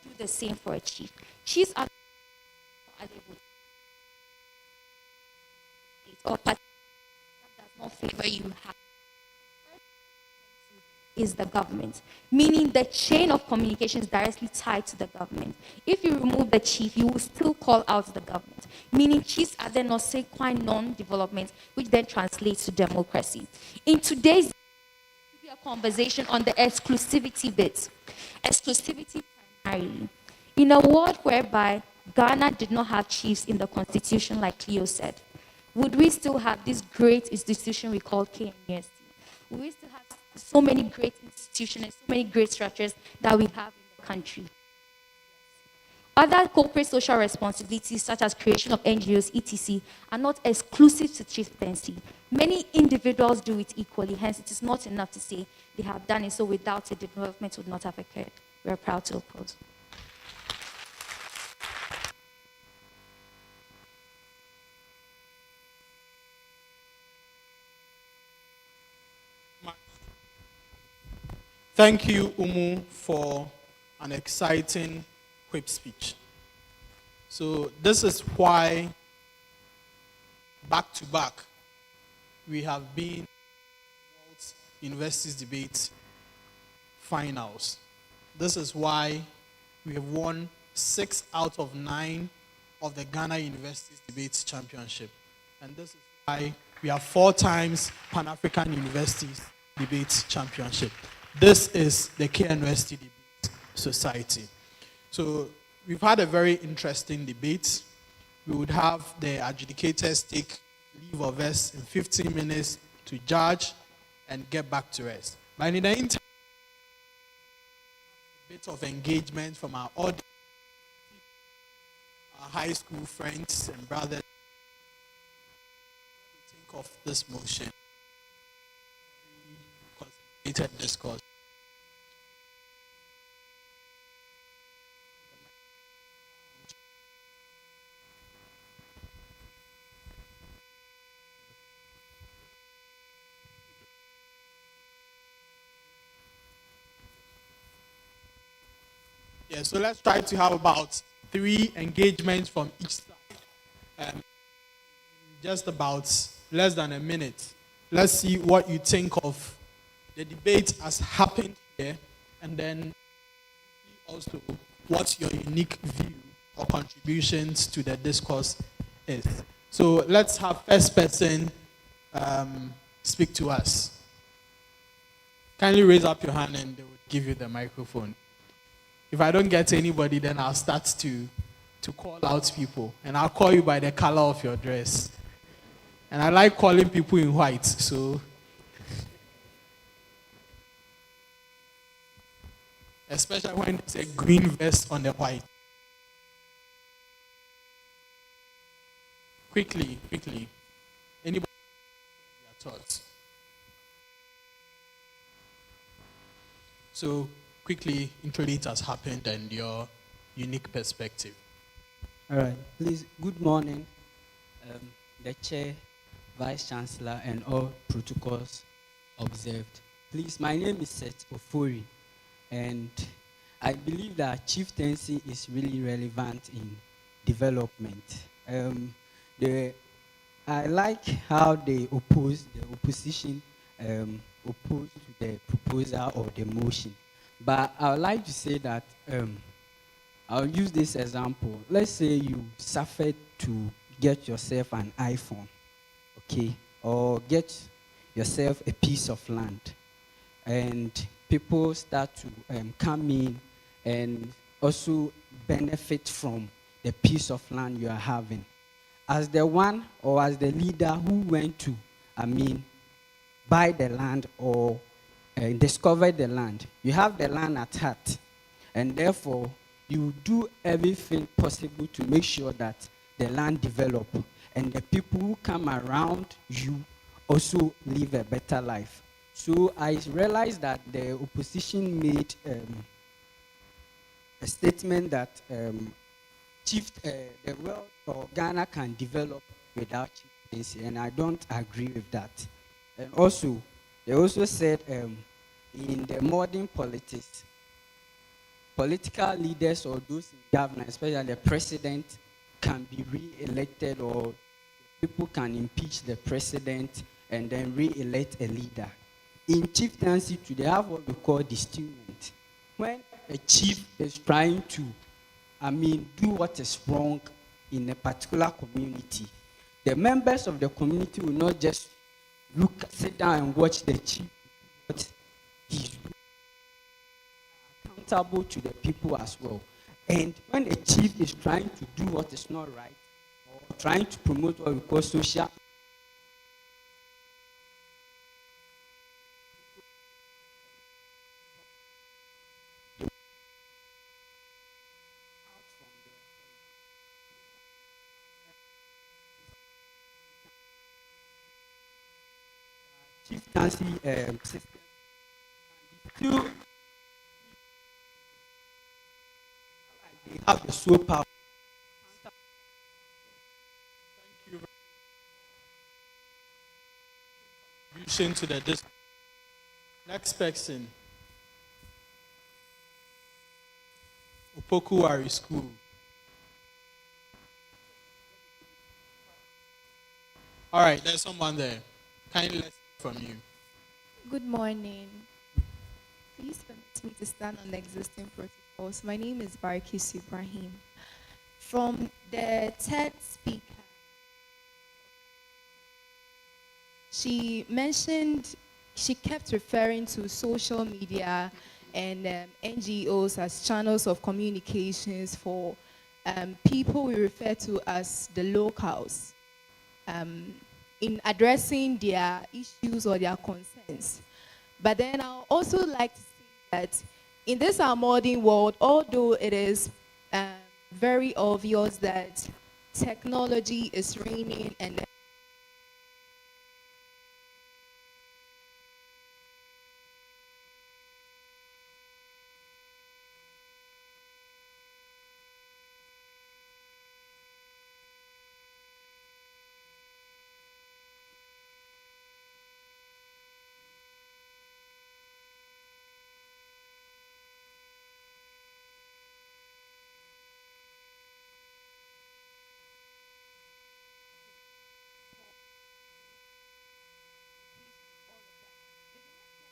do the same for a chief. Chiefs are not able or that does not favor you have is the government, meaning the chain of communication is directly tied to the government. If you remove the chief, you will still call out the government, meaning chiefs are then not sine qua non development, which then translates to democracy. In today's a conversation on the exclusivity bit. Exclusivity primarily. In a world whereby Ghana did not have chiefs in the constitution, like Cleo said, would we still have this great institution we call KNUST-TEK? Would we still have so many great institutions and so many great structures that we have in the country? Other corporate social responsibilities, such as creation of NGOs, etc., are not exclusive to chieftaincy. Many individuals do it equally, hence it is not enough to say they have done it, so without it, development would not have occurred. We are proud to oppose. Thank you, Umu, for an exciting whip speech. So this is why, back to back, we have been World Universities Debate finals. This is why we have won 6 out of 9 of the Ghana Universities Debate Championship. And this is why we have 4 times Pan-African Universities Debate Championship. This is the KNUST Debate Society. So we've had a very interesting debate. We would have the adjudicators take leave of us in 15 minutes to judge and get back to us. But in the interim, a bit of engagement from our audience, our high school friends and brothers. Think of this motion. Concentrated discourse. Yeah, so let's try to have about 3 engagements from each side. Just about less than a minute. Let's see what you think of the debate as happened here, and then also what your unique view or contributions to the discourse is. So let's have first person speak to us. Kindly raise up your hand and they will give you the microphone. If I don't get anybody, then I'll start to call out people. And I'll call you by the color of your dress. And I like calling people in white, so. Especially when it's a green vest on the white. Quickly. Anybody? Your thoughts? So, quickly introduce what has happened and your unique perspective. All right. Please, good morning, the Chair, Vice Chancellor, and all protocols observed. Please, my name is Seth Ofori, and I believe that chieftaincy is really relevant in development. I like how the opposition opposed to the proposal or the motion. But I would like to say that I'll use this example. Let's say you suffered to get yourself an iPhone, okay, or get yourself a piece of land, and people start to come in and also benefit from the piece of land you are having. As the one or as the leader who went to, buy the land or discover the land, you have the land at heart, and therefore you do everything possible to make sure that the land develop and the people who come around you also live a better life. So I realized that the opposition made a statement that the world or Ghana can develop without chieftaincy, and I don't agree with that. And also, they also said in the modern politics, political leaders or those in government, especially the president, can be re-elected, or people can impeach the president and then re-elect a leader. In chieftaincy too, they have what we call distilment. When a chief is trying to, do what is wrong in a particular community, the members of the community will not just sit down and watch the chief, but he's accountable to the people as well. And when a chief is trying to do what is not right, or trying to promote what we call social, chieftaincy system, still they have the sole power. Thank you very much. Contribution to the discussion. Next person. Opokuwari School. All right, there's someone there. Kindly let's hear from you. Good morning. Please permit me to stand on the existing protocols. My name is Barkis Ibrahim. From the third speaker, she kept referring to social media and NGOs as channels of communications for people we refer to as the locals, in addressing their issues or their concerns. But then I also like to say that in this our modern world, although it is very obvious that technology is reigning and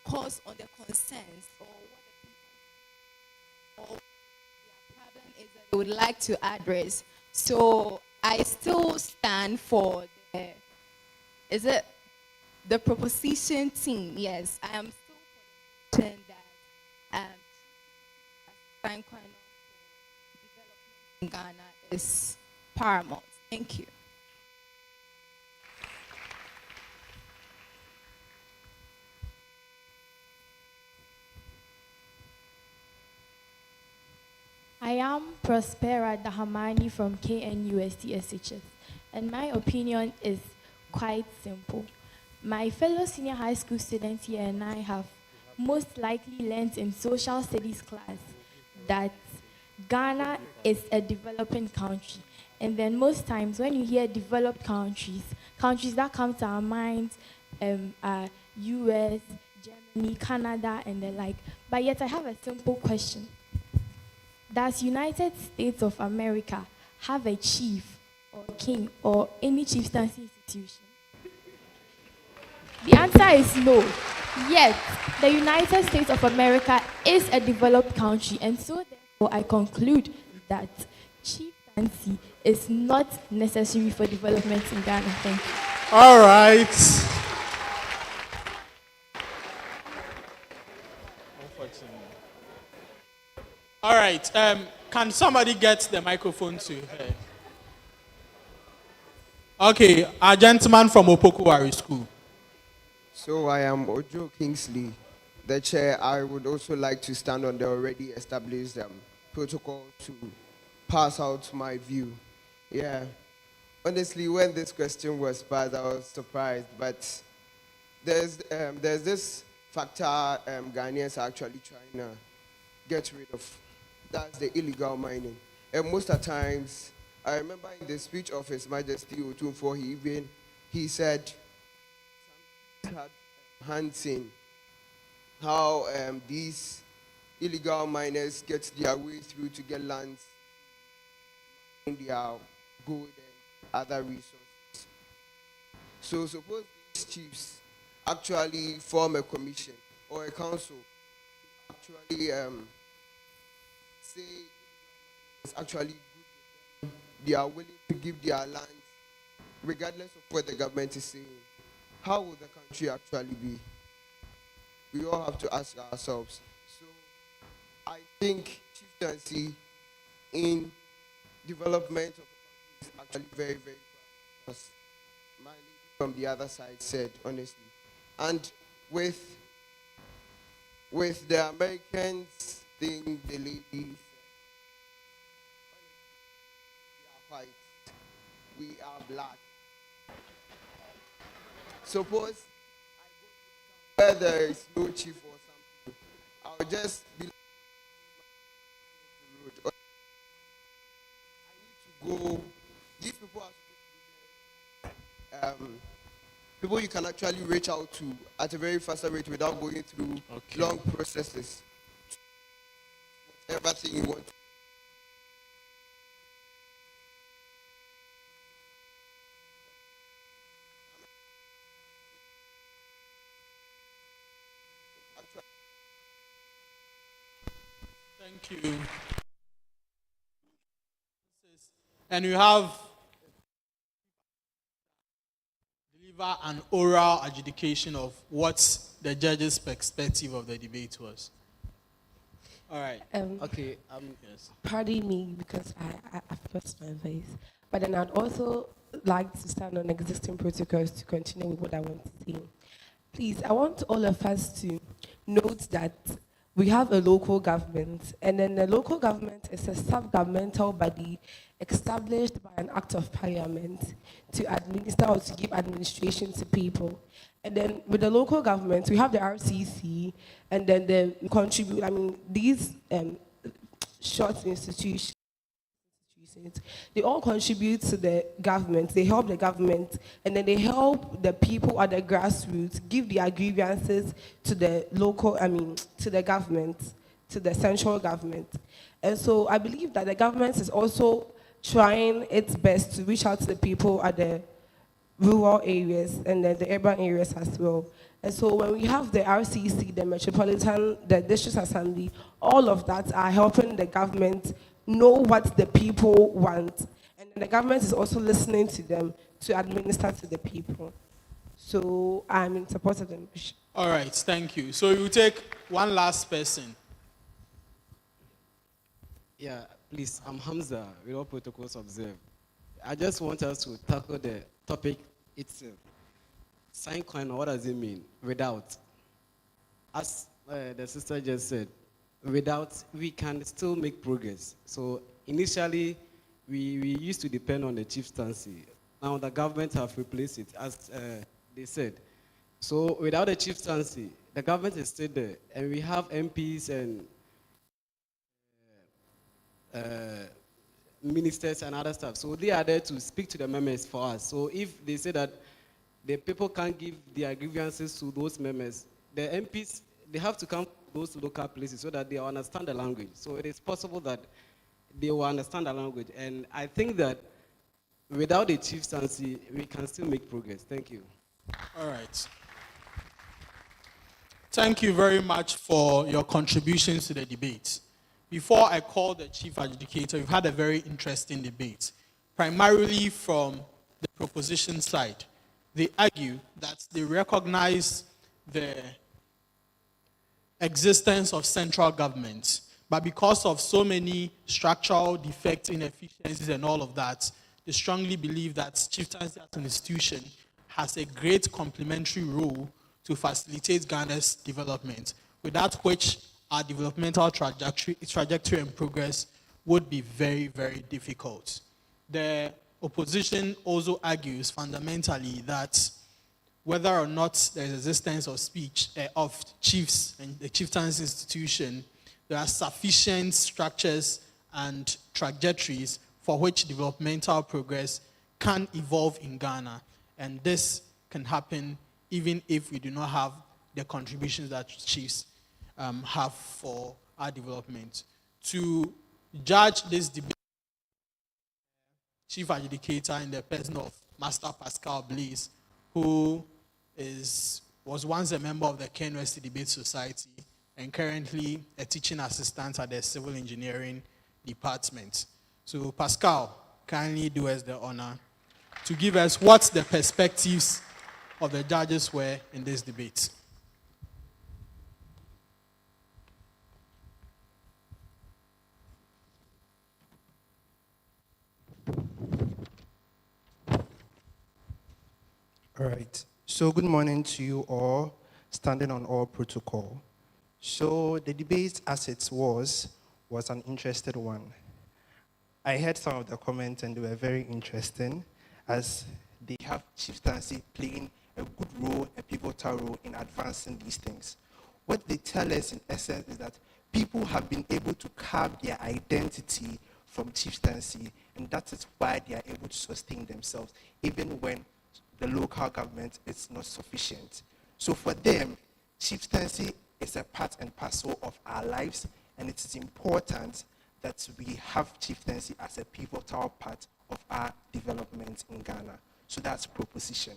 pause on the concerns or what the people or their problem is that they would like to address. So I still stand for the proposition team. Yes, I am still for the position that development in Ghana is paramount. Thank you. I am Prospera Dahamani from KNUST-SHS, and my opinion is quite simple. My fellow senior high school students here and I have most likely learned in social studies class that Ghana is a developing country. And then most times when you hear developed countries that come to our minds are US, Germany, Canada, and the like. But yet I have a simple question. Does United States of America have a chief or king or any chieftaincy institution? The answer is no. Yet, the United States of America is a developed country, and so therefore I conclude that chieftaincy chieftaincy is not necessary for development in Ghana. Thank you. All right. All right. Can somebody get the microphone to her? Okay, a gentleman from Opokuwari School. So I am Ojo Kingsley, the chair. I would also like to stand on the already established protocol to pass out my view. Yeah, honestly, when this question was passed, I was surprised. But there's this factor Ghanaians are actually trying to get rid of. That's the illegal mining. And most of the times, I remember in the speech of His Majesty Otunfo, he said had hands in how these illegal miners get their way through to get lands, in their gold and other resources. So suppose these chiefs actually form a commission or a council to actually say it's actually good with them. They are willing to give their lands regardless of what the government is saying. How will the country actually be? We all have to ask ourselves. So I think chieftaincy in development of the country is actually very, very important, as my lady from the other side said, honestly. And with the Americans thing, the lady said, honestly, we are white, we are black. Suppose I go to where there is no chief or something, I'll just be like the road. I need to go. These people are supposed to be people you can actually reach out to at a very faster rate without going through long processes. Whatever thing you want. Thank you. And you have deliver an oral adjudication of what the judge's perspective of the debate was. All right. Okay. Yes. Pardon me because I've lost my voice. But then I'd also like to stand on existing protocols to continue with what I want to say. Please, I want all of us to note that we have a local government, and then the local government is a sub-governmental body established by an act of parliament to administer or to give administration to people. And then with the local government, we have the RCC, and then these short institutions, they all contribute to the government. They help the government, and then they help the people at the grassroots give their grievances to the to the government, to the central government. And so I believe that the government is also trying its best to reach out to the people at the rural areas and then the urban areas as well. And so when we have the RCC, the Metropolitan, the District Assembly, all of that are helping the government know what the people want. And the government is also listening to them to administer to the people. So I'm in support of the motion. All right, thank you. So you take one last person. Yeah, please, I'm Hamza, with all protocols observed. I just want us to tackle the topic itself. Sine coin, what does it mean? Without. As the sister just said, without, we can still make progress. So initially, we used to depend on the chieftaincy. Now the government have replaced it, as they said. So without the chieftaincy, the government is still there, and we have MPs and ministers and other stuff. So they are there to speak to the members for us. So if they say that the people can't give their grievances to those members, the MPs, they have to come to those local places so that they understand the language. So it is possible that they will understand the language. And I think that without the chieftaincy, we can still make progress. Thank you. All right. Thank you very much for your contributions to the debate. before I call the chief adjudicator, we've had a very interesting debate, primarily from the proposition side. They argue that they recognize the existence of central government, but because of so many structural defects, inefficiencies, and all of that, they strongly believe that chieftaincy as an institution has a great complementary role to facilitate Ghana's development, without which our developmental trajectory and progress would be very, very difficult. The opposition also argues fundamentally that whether or not there is existence of speech of chiefs and the chieftaincy institution, there are sufficient structures and trajectories for which developmental progress can evolve in Ghana. And this can happen even if we do not have the contributions that chiefs have for our development. To judge this debate, chief adjudicator in the person of Master Pascal Blaise, who was once a member of the KNUST-TEK Debate Society and currently a teaching assistant at the Civil Engineering Department. So Pascal, kindly do us the honor to give us what the perspectives of the judges were in this debate. All right. So good morning to you all, standing on all protocol. So the debate as it was an interesting one. I heard some of the comments and they were very interesting, as they have chieftaincy playing a good role, a pivotal role in advancing these things. What they tell us in essence is that people have been able to carve their identity from chieftaincy, and that is why they are able to sustain themselves, even when the local government is not sufficient. So for them, chieftaincy is a part and parcel of our lives, and it is important that we have chieftaincy as a pivotal part of our development in Ghana. So that's proposition,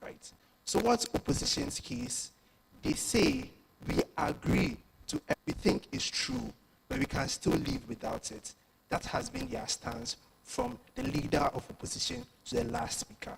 right? So what's opposition's case? They say we agree to everything is true, but we can still live without it. That has been their stance from the leader of opposition to the last speaker.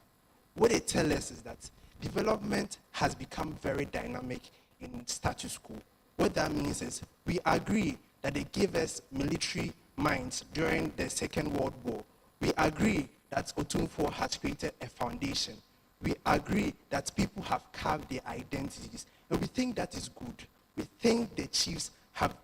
What they tell us is that development has become very dynamic in status quo. What that means is we agree that they gave us military minds during the Second World War. We agree that Otumfuo has created a foundation. We agree that people have carved their identities, and we think that is good. We think the chiefs have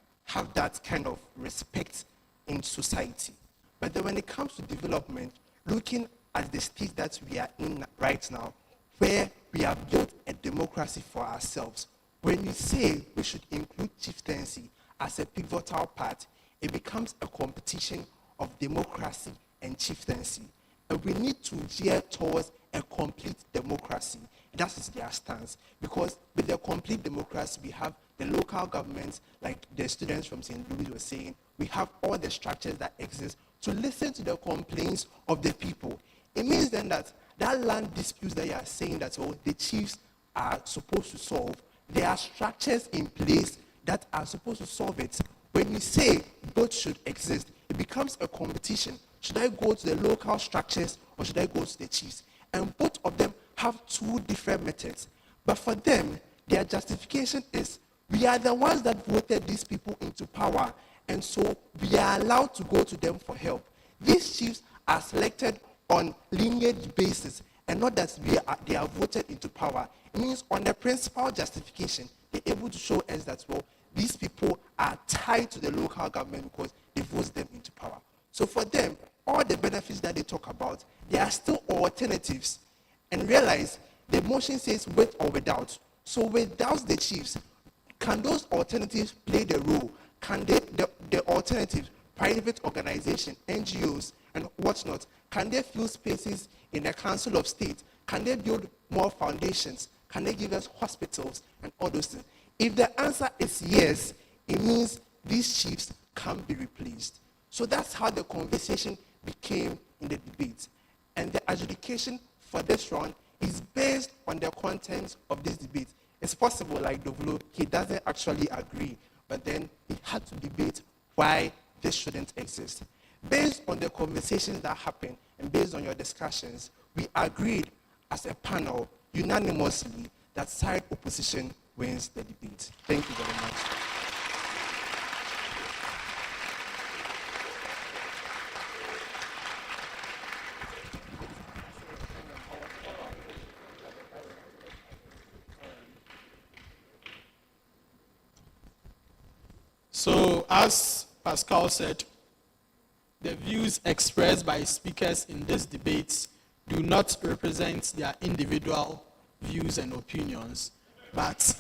that kind of respect in society. But then when it comes to development, looking at the state that we are in right now, where we have built a democracy for ourselves, when we say we should include chieftaincy as a pivotal part, it becomes a competition of democracy and chieftaincy. And we need to gear towards a complete democracy. That is their stance. Because with the complete democracy, we have the local governments, like the students from St. Louis were saying, we have all the structures that exist to listen to the complaints of the people. It means then that land disputes that you are saying that the chiefs are supposed to solve, there are structures in place that are supposed to solve it. When we say both should exist, it becomes a competition. Should I go to the local structures or should I go to the chiefs? And both of them have two different methods. But for them, their justification is we are the ones that voted these people into power, and so we are allowed to go to them for help. These chiefs are selected on lineage basis, and not that they are voted into power. It means on the principal justification, they're able to show us that, these people are tied to the local government because they voted them into power. So for them, all the benefits that they talk about, there are still alternatives. And realize the motion says with or without. So without the chiefs, can those alternatives play the role? Can the alternatives, private organizations, NGOs, and whatnot, can they fill spaces in the Council of State? Can they build more foundations? Can they give us hospitals and all those things? If the answer is yes, it means these chiefs can't be replaced. So that's how the conversation became in the debate. And the adjudication for this round is based on the contents of this debate. It's possible, like Dovolo, he doesn't actually agree, but then he had to debate why this shouldn't exist. Based on the conversations that happened and based on your discussions, we agreed as a panel unanimously that side opposition wins the debate. Thank you very much. So, as Pascal said, the views expressed by speakers in this debate do not represent their individual views and opinions, but,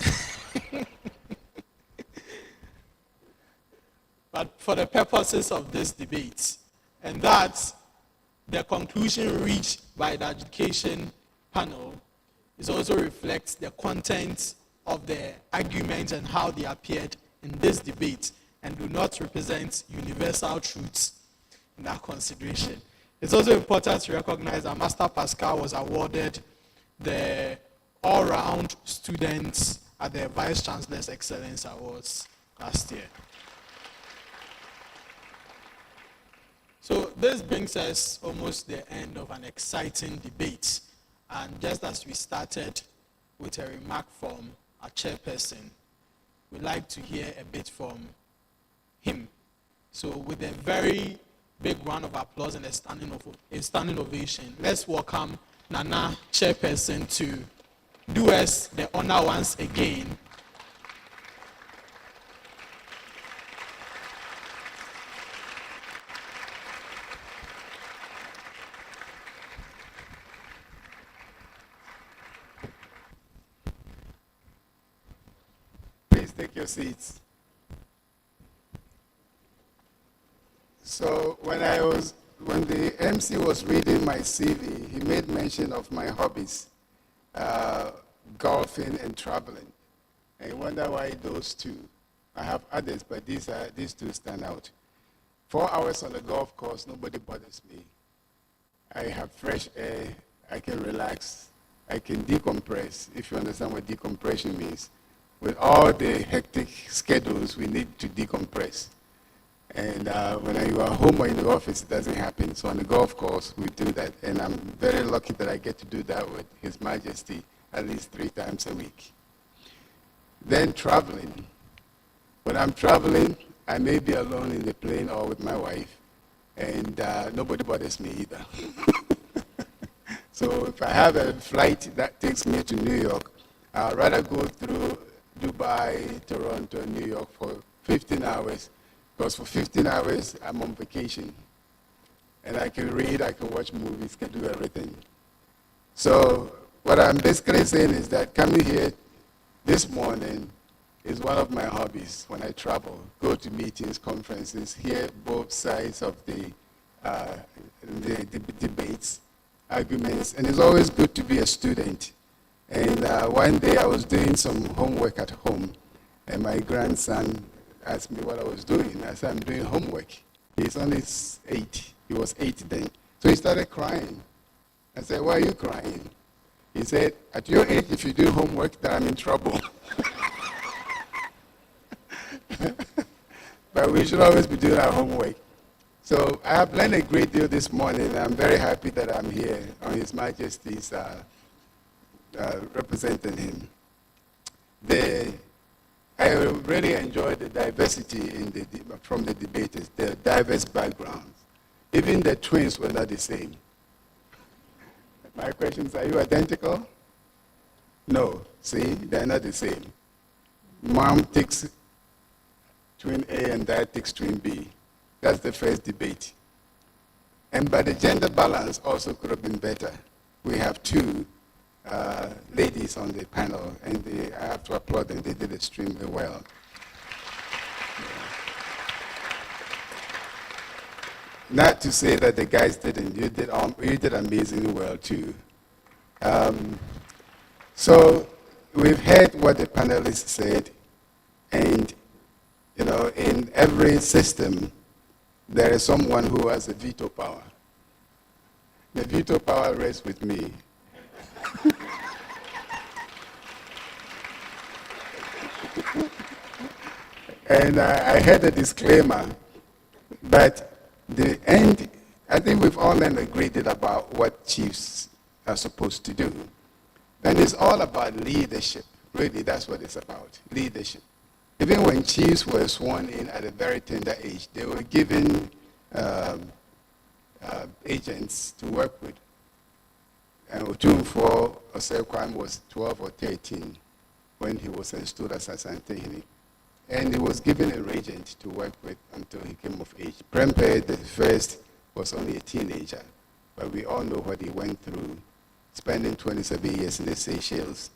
but for the purposes of this debate, and that the conclusion reached by the adjudication panel is also reflects the content of the arguments and how they appeared in this debate and do not represent universal truths in that consideration. It's also important to recognize that Master Pascal was awarded the all-round students at the Vice Chancellor's Excellence Awards last year. So this brings us almost the end of an exciting debate. And just as we started with a remark from our chairperson, we'd like to hear a bit from him. So with a very big round of applause and a standing ovation, let's welcome Nana, chairperson, to do us the honor once again. Please take your seats. So when the MC was reading my CV, he made mention of my hobbies, golfing and traveling. I wonder why those two. I have others, but these two stand out. 4 hours on the golf course, nobody bothers me. I have fresh air, I can relax, I can decompress, if you understand what decompression means. With all the hectic schedules, we need to decompress. And when you are home or in the office, it doesn't happen. So on the golf course, we do that. And I'm very lucky that I get to do that with His Majesty at least 3 times a week. Then traveling. When I'm traveling, I may be alone in the plane or with my wife. And nobody bothers me either. So if I have a flight that takes me to New York, I'd rather go through Dubai, Toronto, New York for 15 hours. Because for 15 hours, I'm on vacation. And I can read, I can watch movies, can do everything. So what I'm basically saying is that coming here this morning is one of my hobbies when I travel. Go to meetings, conferences, hear both sides of the debates, arguments. And it's always good to be a student. And one day I was doing some homework at home, and my grandson asked me what I was doing. I said, I'm doing homework. He's only 8. He was 8 then. So he started crying. I said, why are you crying? He said, at your age, if you do homework, then I'm in trouble. But we should always be doing our homework. So I have learned a great deal this morning. I'm very happy that I'm here on His Majesty's representing him. I really enjoyed the diversity from the debaters, their diverse backgrounds. Even the twins were not the same. My questions, are you identical? No. See, they're not the same. Mom takes twin A and dad takes twin B. That's the first debate. But the gender balance also could have been better. We have 2 ladies on the panel, and I have to applaud them. They did extremely well. Not to say that the guys didn't. You did amazingly well too. So we've heard what the panelists said, and in every system there is someone who has a veto power. The veto power rests with me. And I heard a disclaimer But the end, I think we've all then agreed about what chiefs are supposed to do. And it's all about leadership. Really, that's what it's about, leadership. Even when chiefs were sworn in at a very tender age, they were given agents to work with. And Otumfuo Osekwam was 12 or 13 when he was installed as Asantehene. And he was given a regent to work with until he came of age. Prempeh, the first, was only a teenager, but we all know what he went through, spending 27 years in the Seychelles.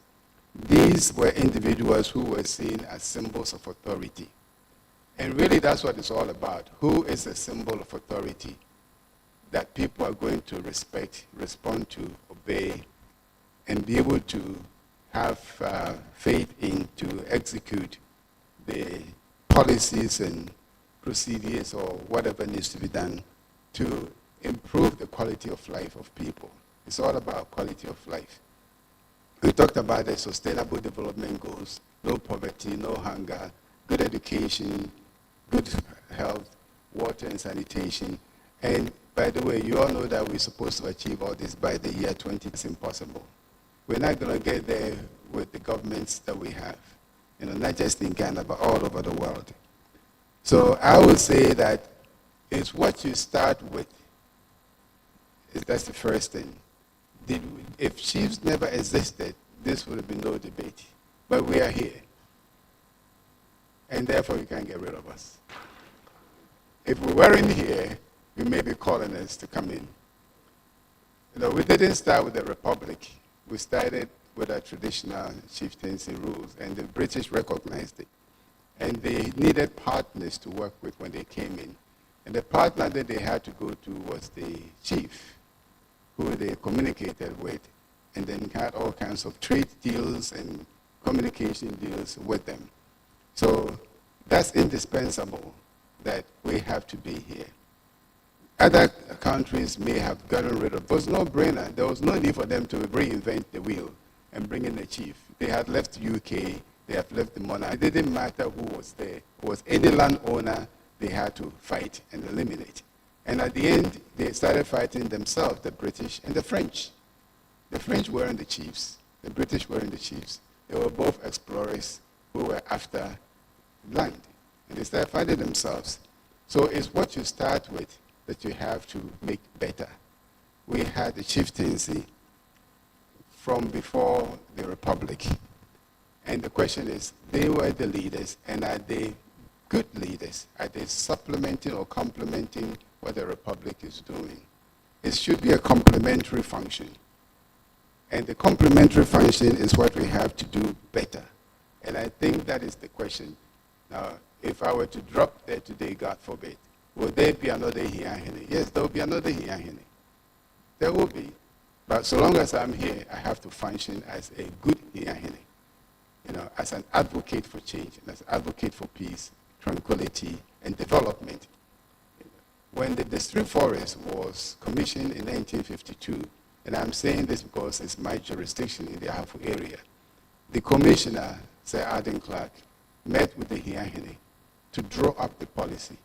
These were individuals who were seen as symbols of authority. And really that's what it's all about. Who is a symbol of authority that people are going to respect, respond to, obey, and be able to have faith in to execute the policies and procedures or whatever needs to be done to improve the quality of life of people. It's all about quality of life. We talked about the sustainable development goals, no poverty, no hunger, good education, good health, water and sanitation. And by the way, you all know that we're supposed to achieve all this by the year 20. It's impossible. We're not going to get there with the governments that we have, not just in Ghana, but all over the world. So I would say that it's what you start with. That's the first thing. If chiefs never existed, this would have been no debate. But we are here. And therefore, you can't get rid of us. If we weren't here, you may be calling us to come in. We didn't start with the Republic. We started with our traditional chieftaincy rules, and the British recognized it. And they needed partners to work with when they came in. And the partner that they had to go to was the chief, who they communicated with, and then had all kinds of trade deals and communication deals with them. So that's indispensable that we have to be here. Other countries may have gotten rid of it. It was no brainer. There was no need for them to reinvent the wheel and bring in a chief. They had left UK, they have left the monarch. It didn't matter who was there. It was any landowner they had to fight and eliminate. And at the end, they started fighting themselves, the British and the French. The French weren't the chiefs. The British weren't the chiefs. They were both explorers who were after land. And they started fighting themselves. So it's what you start with that you have to make better. We had the chieftaincy from before the Republic. And the question is, they were the leaders, and are they good leaders? Are they supplementing or complementing what the Republic is doing? It should be a complementary function. And the complementary function is what we have to do better. And I think that is the question. Now, if I were to drop there today, God forbid, will there be another Hiahine? Yes, there will be another Hiahine. There will be. But so long as I'm here, I have to function as a good Hiahine. As an advocate for change, and as an advocate for peace, tranquility, and development. When the district forest was commissioned in 1952, and I'm saying this because it's my jurisdiction in the Ahafo area, the commissioner, Sir Arden Clark, met with the Hiahine to draw up the policy,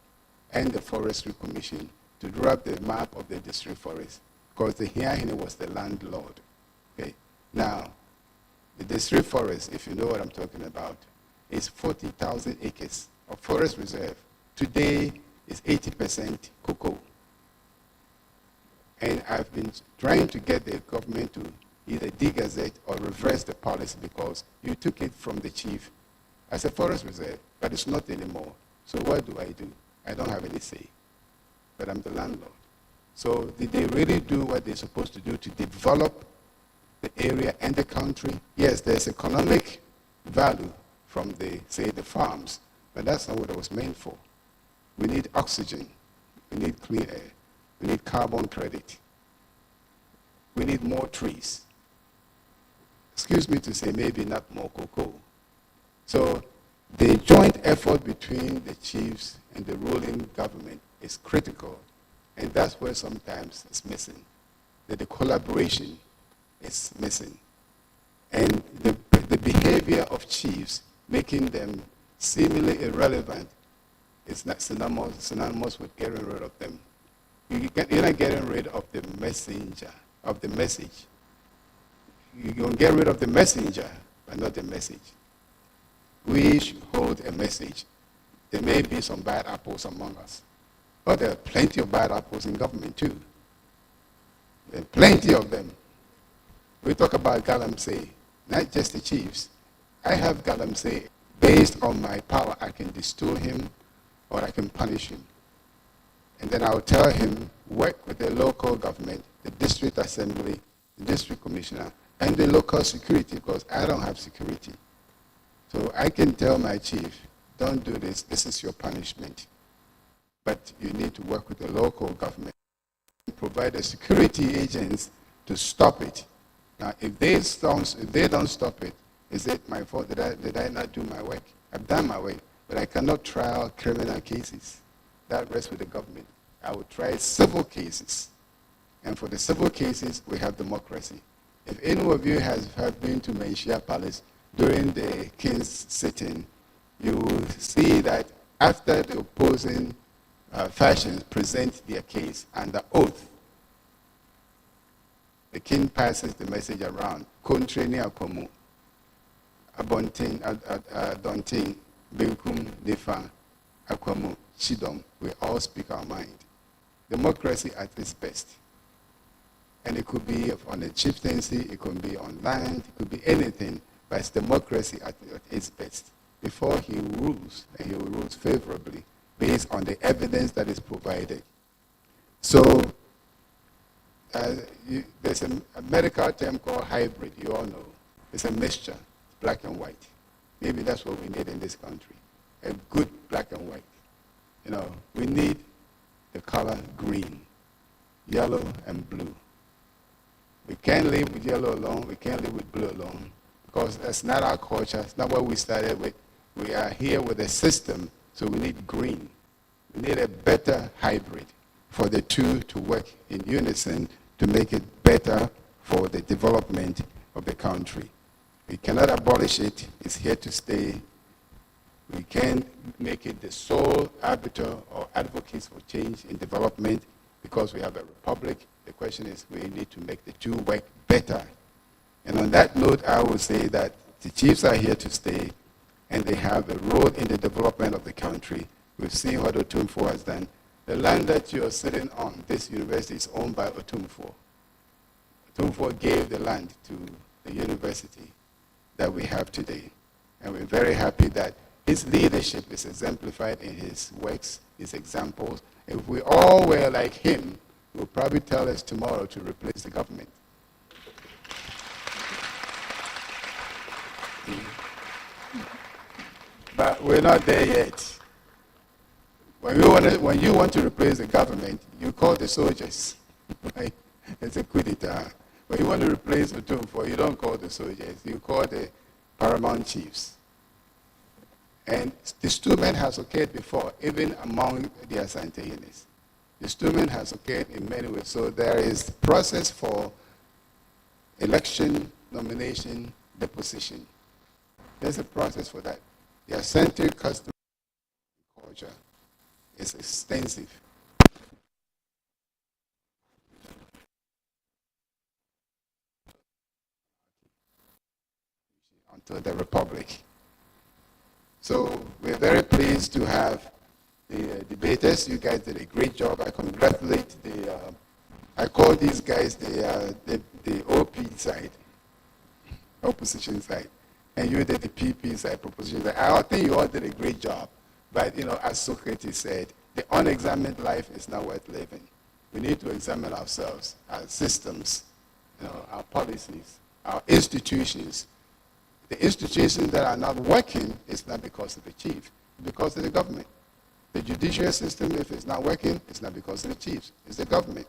and the Forestry Commission to draw up the map of the district forest, because the Hiahine was the landlord. Okay? Now, the district forest, if you know what I'm talking about, is 40,000 acres of forest reserve. Today, it's 80% cocoa. And I've been trying to get the government to either de-gazette or reverse the policy because you took it from the chief as a forest reserve, but it's not anymore. So what do? I don't have any say, but I'm the landlord. So did they really do what they're supposed to do to develop the area and the country? Yes, there's economic value from the farms, but that's not what it was meant for. We need oxygen, we need clean air, we need carbon credit, we need more trees. Excuse me to say, maybe not more cocoa. So the joint effort between the chiefs and the ruling government is critical, and that's where sometimes it's missing, that the collaboration is missing. And the behavior of chiefs, making them seemingly irrelevant, It's not synonymous with getting rid of them. You're not getting rid of the messenger, of the message. You're going to get rid of the messenger, but not the message. We should hold a message. There may be some bad apples among us, but there are plenty of bad apples in government too. There are plenty of them. We talk about galamsey, not just the chiefs. I have galamsey. Based on my power, I can destroy him or I can punish him. And then I'll tell him, work with the local government, the district assembly, the district commissioner, and the local security, because I don't have security. So I can tell my chief, don't do this, this is your punishment. But you need to work with the local government and provide the security agents to stop it. Now, if they don't stop it, is it my fault? Did I not do my work? I've done my work, but I cannot trial criminal cases. That rests with the government. I will try civil cases. And for the civil cases, we have democracy. If any of you have been to Menchia Palace during the king's sitting, you will see that after the opposing factions present their case under oath, the king passes the message around. Kontreni akomu, abontin, adontin, benkum, defa, akwamu, chidom. We all speak our mind. Democracy at its best. And it could be on a chieftaincy, it could be on land, it could be anything, but it's democracy at its best. Before he rules, and he rules favorably, based on the evidence that is provided. So, there's a medical term called hybrid, you all know. It's a mixture, black and white. Maybe that's what we need in this country, a good black and white. You know, we need the color green, yellow, and blue. We can't live with yellow alone, we can't live with blue alone, because that's not our culture, it's not what we started with. We are here with a system, so we need green. We need a better hybrid for the two to work in unison to make it better for the development of the country. We cannot abolish it, it's here to stay. We can't make it the sole arbiter or advocate for change in development because we have a republic. The question is we need to make the two work better. And on that note, I will say that the chiefs are here to stay and they have a role in the development of the country. We've seen what Otumfuo has done. The land that you are sitting on, this university, is owned by Otumfuo. Otumfuo gave the land to the university that we have today. And we're very happy that his leadership is exemplified in his works, his examples. If we all were like him, he will probably tell us tomorrow to replace the government. But we're not there yet. When you want to replace the government, you call the soldiers. Right? It's a coup d'etat. When you want to replace Otumfuo, you don't call the soldiers. You call the paramount chiefs. And disturment has occurred before, even among the Asante-Yenis. Disturment has occurred in many ways. So there is process for election, nomination, deposition. There's a process for that. The Asante custom culture is extensive. Until the Republic. So we're very pleased to have the debaters. You guys did a great job. I congratulate I call these guys the OP side, opposition side. And you did the PP side, proposition side. I think you all did a great job. But, as Socrates said, the unexamined life is not worth living. We need to examine ourselves, our systems, our policies, our institutions. The institutions that are not working is not because of the chief, it's because of the government. The judicial system, if it's not working, it's not because of the chiefs, it's the government.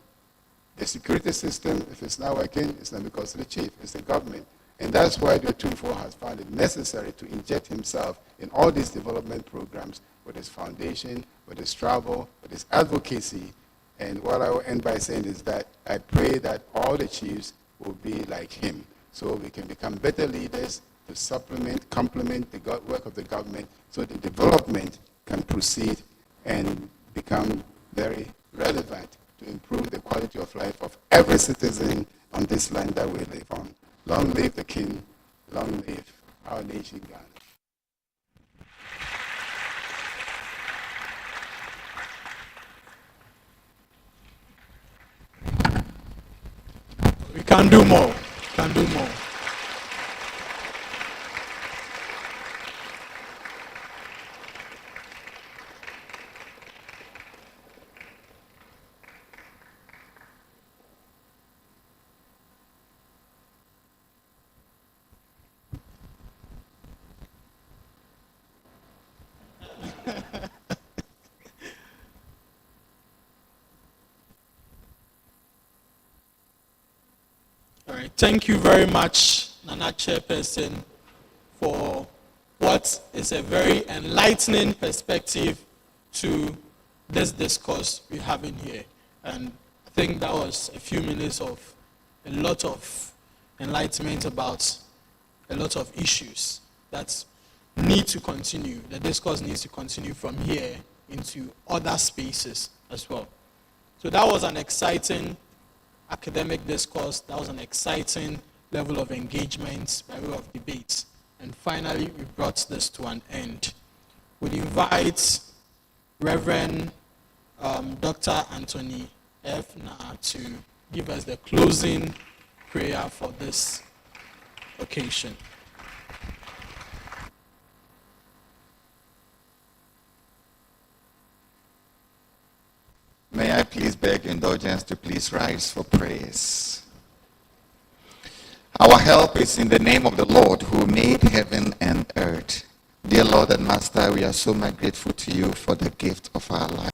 The security system, if it's not working, it's not because of the chief, it's the government. And that's why the Otumfuo has found it necessary to inject himself in all these development programs with his foundation, with his travel, with his advocacy. And what I will end by saying is that I pray that all the chiefs will be like him so we can become better leaders to complement the work of the government so the development can proceed and become very relevant to improve the quality of life of every citizen on this land that we live on. Long live the King, long live our nation, Ghana. We can do more. Can do more. All right. Thank you very much, Nana Chairperson, for what is a very enlightening perspective to this discourse we're having here. And I think that was a few minutes of a lot of enlightenment about a lot of issues that need to continue. The discourse needs to continue from here into other spaces as well. So that was an exciting academic discourse. That was an exciting level of engagement by way of debate. And finally, we brought this to an end. We'll invite Reverend Dr. Anthony F. Na to give us the closing prayer for this occasion. May I please beg indulgence to please rise for prayers. Our help is in the name of the Lord who made heaven and earth. Dear Lord and Master, we are so much grateful to you for the gift of our life.